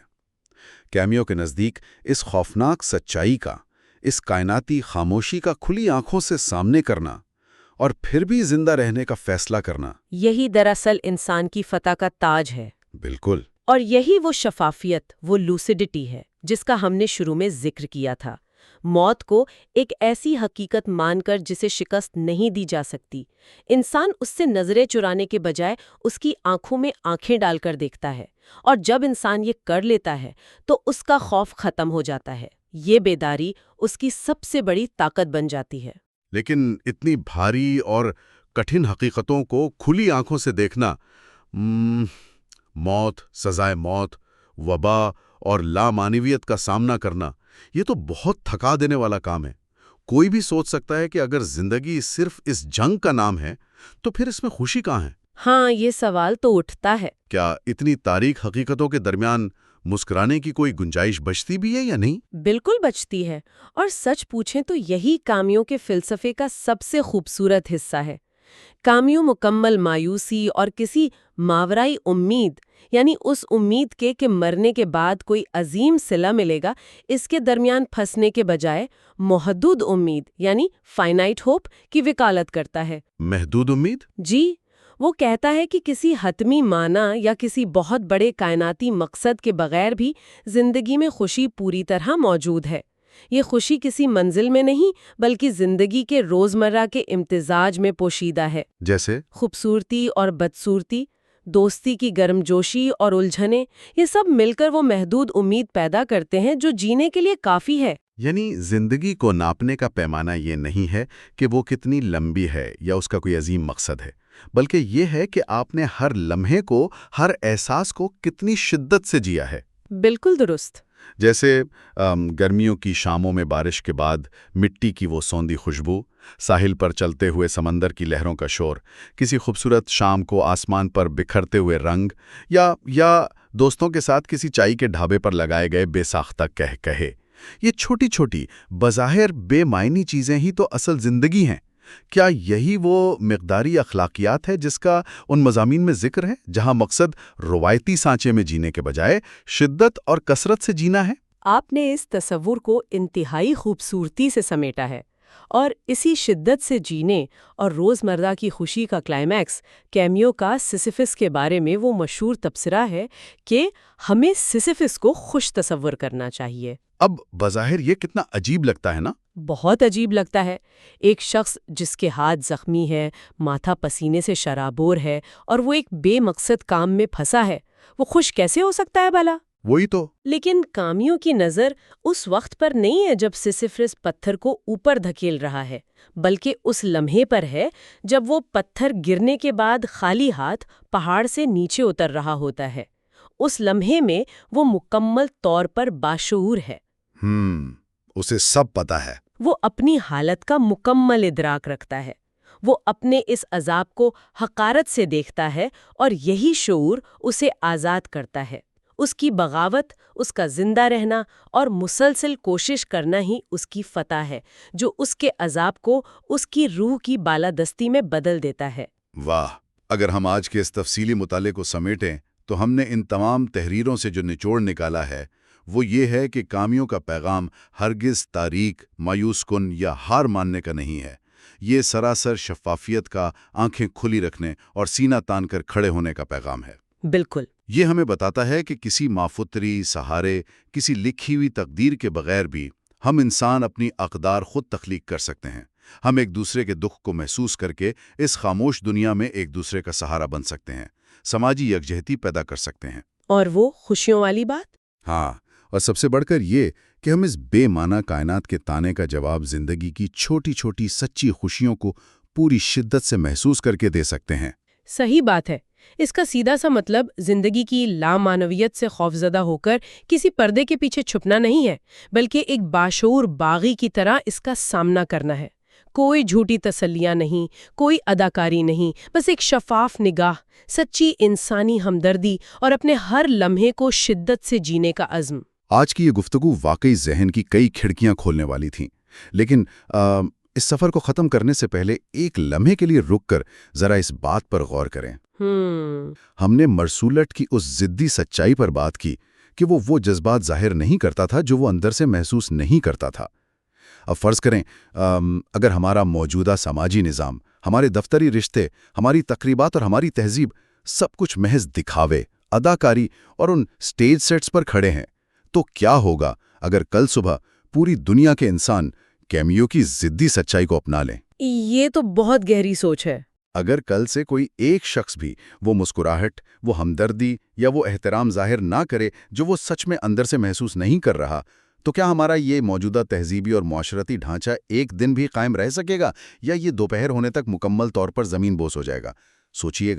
کیمیو کے نزدیک اس خوفناک سچائی کا، اس کائناتی خاموشی کا کھلی آنکھوں سے سامنے کرنا اور پھر بھی زندہ رہنے کا فیصلہ کرنا، یہی دراصل انسان کی فتح کا تاج ہے۔ بالکل۔ اور یہی وہ شفافیت، وہ لوسیڈٹی ہے جس کا ہم نے شروع میں ذکر کیا تھا۔ موت کو ایک ایسی حقیقت مان کر جسے شکست نہیں دی جا سکتی، انسان اس سے نظریں چرانے کے بجائے اس کی آنکھوں میں آنکھیں ڈال کر دیکھتا ہے، اور جب انسان یہ کر لیتا ہے تو اس کا خوف ختم ہو جاتا ہے۔ یہ بیداری اس کی سب سے بڑی طاقت بن جاتی ہے۔ لیکن اتنی بھاری اور کٹھن حقیقتوں کو کھلی آنکھوں سے دیکھنا، موت، سزائے موت، وبا اور لامعنویت کا سامنا کرنا، یہ تو بہت تھکا دینے والا کام ہے۔ کوئی بھی سوچ سکتا ہے کہ اگر زندگی صرف اس جنگ کا نام ہے تو پھر اس میں خوشی کہاں ہے؟ ہاں، یہ سوال تو اٹھتا ہے۔ کیا اتنی تاریک حقیقتوں کے درمیان مسکرانے کی کوئی گنجائش بچتی بھی ہے یا نہیں؟ بالکل بچتی ہے، اور سچ پوچھیں تو یہی کامیوں کے فلسفے کا سب سے خوبصورت حصہ ہے۔ کامیوں مکمل مایوسی اور کسی ماورائی امید، یعنی اس امید کے کہ مرنے کے بعد کوئی عظیم صلہ ملے گا، اس کے درمیان پھنسنے کے بجائے محدود امید یعنی فائنائٹ ہوپ کی وکالت کرتا ہے۔ محدود امید؟ جی، وہ کہتا ہے کہ کسی حتمی معنی یا کسی بہت بڑے کائناتی مقصد کے بغیر بھی زندگی میں خوشی پوری طرح موجود ہے۔ یہ خوشی کسی منزل میں نہیں بلکہ زندگی کے روزمرہ کے امتزاج میں پوشیدہ ہے۔ جیسے خوبصورتی اور بدصورتی، دوستی کی گرمجوشی اور الجھنیں، یہ سب مل کر وہ محدود امید پیدا کرتے ہیں جو جینے کے لیے کافی ہے۔ یعنی زندگی کو ناپنے کا پیمانہ یہ نہیں ہے کہ وہ کتنی لمبی ہے یا اس کا کوئی عظیم مقصد ہے، بلکہ یہ ہے کہ آپ نے ہر لمحے کو، ہر احساس کو کتنی شدت سے جیا ہے۔ بالکل درست۔ جیسے گرمیوں کی شاموں میں بارش کے بعد مٹی کی وہ سوندھی خوشبو، ساحل پر چلتے ہوئے سمندر کی لہروں کا شور، کسی خوبصورت شام کو آسمان پر بکھرتے ہوئے رنگ، یا دوستوں کے ساتھ کسی چائے کے ڈھابے پر لگائے گئے بے ساختہ کہے۔ یہ چھوٹی چھوٹی بظاہر بے معنی چیزیں ہی تو اصل زندگی ہیں۔ کیا یہی وہ مقداری اخلاقیات ہے جس کا ان مضامین میں ذکر ہے، جہاں مقصد روایتی سانچے میں جینے کے بجائے شدت اور کثرت سے جینا ہے؟ آپ نے اس تصور کو انتہائی خوبصورتی سے سمیٹا ہے، اور اسی شدت سے جینے اور روزمرہ کی خوشی کا کلائمیکس کیمیو کا سسیفس کے بارے میں وہ مشہور تبصرہ ہے کہ ہمیں سسیفس کو خوش تصور کرنا چاہیے۔ اب بظاہر یہ کتنا عجیب لگتا ہے نا؟ بہت عجیب لگتا ہے۔ ایک شخص جس کے ہاتھ زخمی ہے، ماتھا پسینے سے شرابور ہے، اور وہ ایک بے مقصد کام میں پھنسا ہے، وہ خوش کیسے ہو سکتا ہے بھلا؟ وہی تو۔ لیکن کامیوں کی نظر اس وقت پر نہیں ہے جب سسیفس پتھر کو اوپر دھکیل رہا ہے، بلکہ اس لمحے پر ہے جب وہ پتھر گرنے کے بعد خالی ہاتھ پہاڑ سے نیچے اتر رہا ہوتا ہے۔ اس لمحے میں وہ مکمل طور پر باشعور ہے۔ اسے سب پتہ ہے۔ وہ اپنی حالت کا مکمل ادراک رکھتا ہے۔ وہ اپنے اس عذاب کو حقارت سے دیکھتا ہے، اور یہی شعور اسے آزاد کرتا ہے۔ اس کی بغاوت، اس کا زندہ رہنا اور مسلسل کوشش کرنا ہی اس کی فتح ہے، جو اس کے عذاب کو اس کی روح کی بالادستی میں بدل دیتا ہے۔ واہ! اگر ہم آج کے اس تفصیلی مطالعے کو سمیٹیں تو ہم نے ان تمام تحریروں سے جو نچوڑ نکالا ہے وہ یہ ہے کہ کامیوں کا پیغام ہرگز تاریک، مایوس کن یا ہار ماننے کا نہیں ہے۔ یہ سراسر شفافیت کا، آنکھیں کھلی رکھنے اور سینہ تان کر کھڑے ہونے کا پیغام ہے۔ بالکل۔ یہ ہمیں بتاتا ہے کہ کسی مافطری سہارے، کسی لکھی ہوئی تقدیر کے بغیر بھی ہم انسان اپنی اقدار خود تخلیق کر سکتے ہیں۔ ہم ایک دوسرے کے دکھ کو محسوس کر کے اس خاموش دنیا میں ایک دوسرے کا سہارا بن سکتے ہیں، سماجی یکجہتی پیدا کر سکتے ہیں۔ اور وہ خوشیوں والی بات؟ ہاں، اور سب سے بڑھ کر یہ کہ ہم اس بے معنی کائنات کے تانے کا جواب زندگی کی چھوٹی چھوٹی سچی خوشیوں کو پوری شدت سے محسوس کر کے دے سکتے ہیں۔ صحیح بات ہے۔ اس کا سیدھا سا مطلب زندگی کی لامعنویت سے خوفزدہ ہو کر کسی پردے کے پیچھے چھپنا نہیں ہے، بلکہ ایک باشعور باغی کی طرح اس کا سامنا کرنا ہے۔ کوئی جھوٹی تسلیاں نہیں، کوئی اداکاری نہیں، بس ایک شفاف نگاہ، سچی انسانی ہمدردی اور اپنے ہر لمحے کو شدت سے جینے کا عزم۔ آج کی یہ گفتگو واقعی ذہن کی کئی کھڑکیاں کھولنے والی تھیں، لیکن اس سفر کو ختم کرنے سے پہلے ایک لمحے کے لیے رک کر ذرا اس بات پر غور کریں۔ ہم نے مرسولٹ کی اس ضدی سچائی پر بات کی کہ وہ جذبات ظاہر نہیں کرتا تھا جو وہ اندر سے محسوس نہیں کرتا تھا۔ اب فرض کریں اگر ہمارا موجودہ سماجی نظام، ہمارے دفتری رشتے، ہماری تقریبات اور ہماری تہذیب سب کچھ محض دکھاوے، اداکاری اور ان سٹیج سیٹس پر کھڑے ہیں، تو کیا ہوگا اگر کل صبح پوری دنیا کے انسان کیمیو کی ضدی سچائی کو اپنا لیں؟ یہ تو بہت گہری سوچ ہے۔ اگر کل سے کوئی ایک شخص بھی وہ مسکراہٹ، وہ ہمدردی یا وہ احترام ظاہر نہ کرے جو وہ سچ میں اندر سے محسوس نہیں کر رہا، تو کیا ہمارا یہ موجودہ تہذیبی اور معاشرتی ڈھانچہ ایک دن بھی قائم رہ سکے گا، یا یہ دوپہر ہونے تک مکمل طور پر زمین بوس ہو جائے گا؟ سوچئے گا۔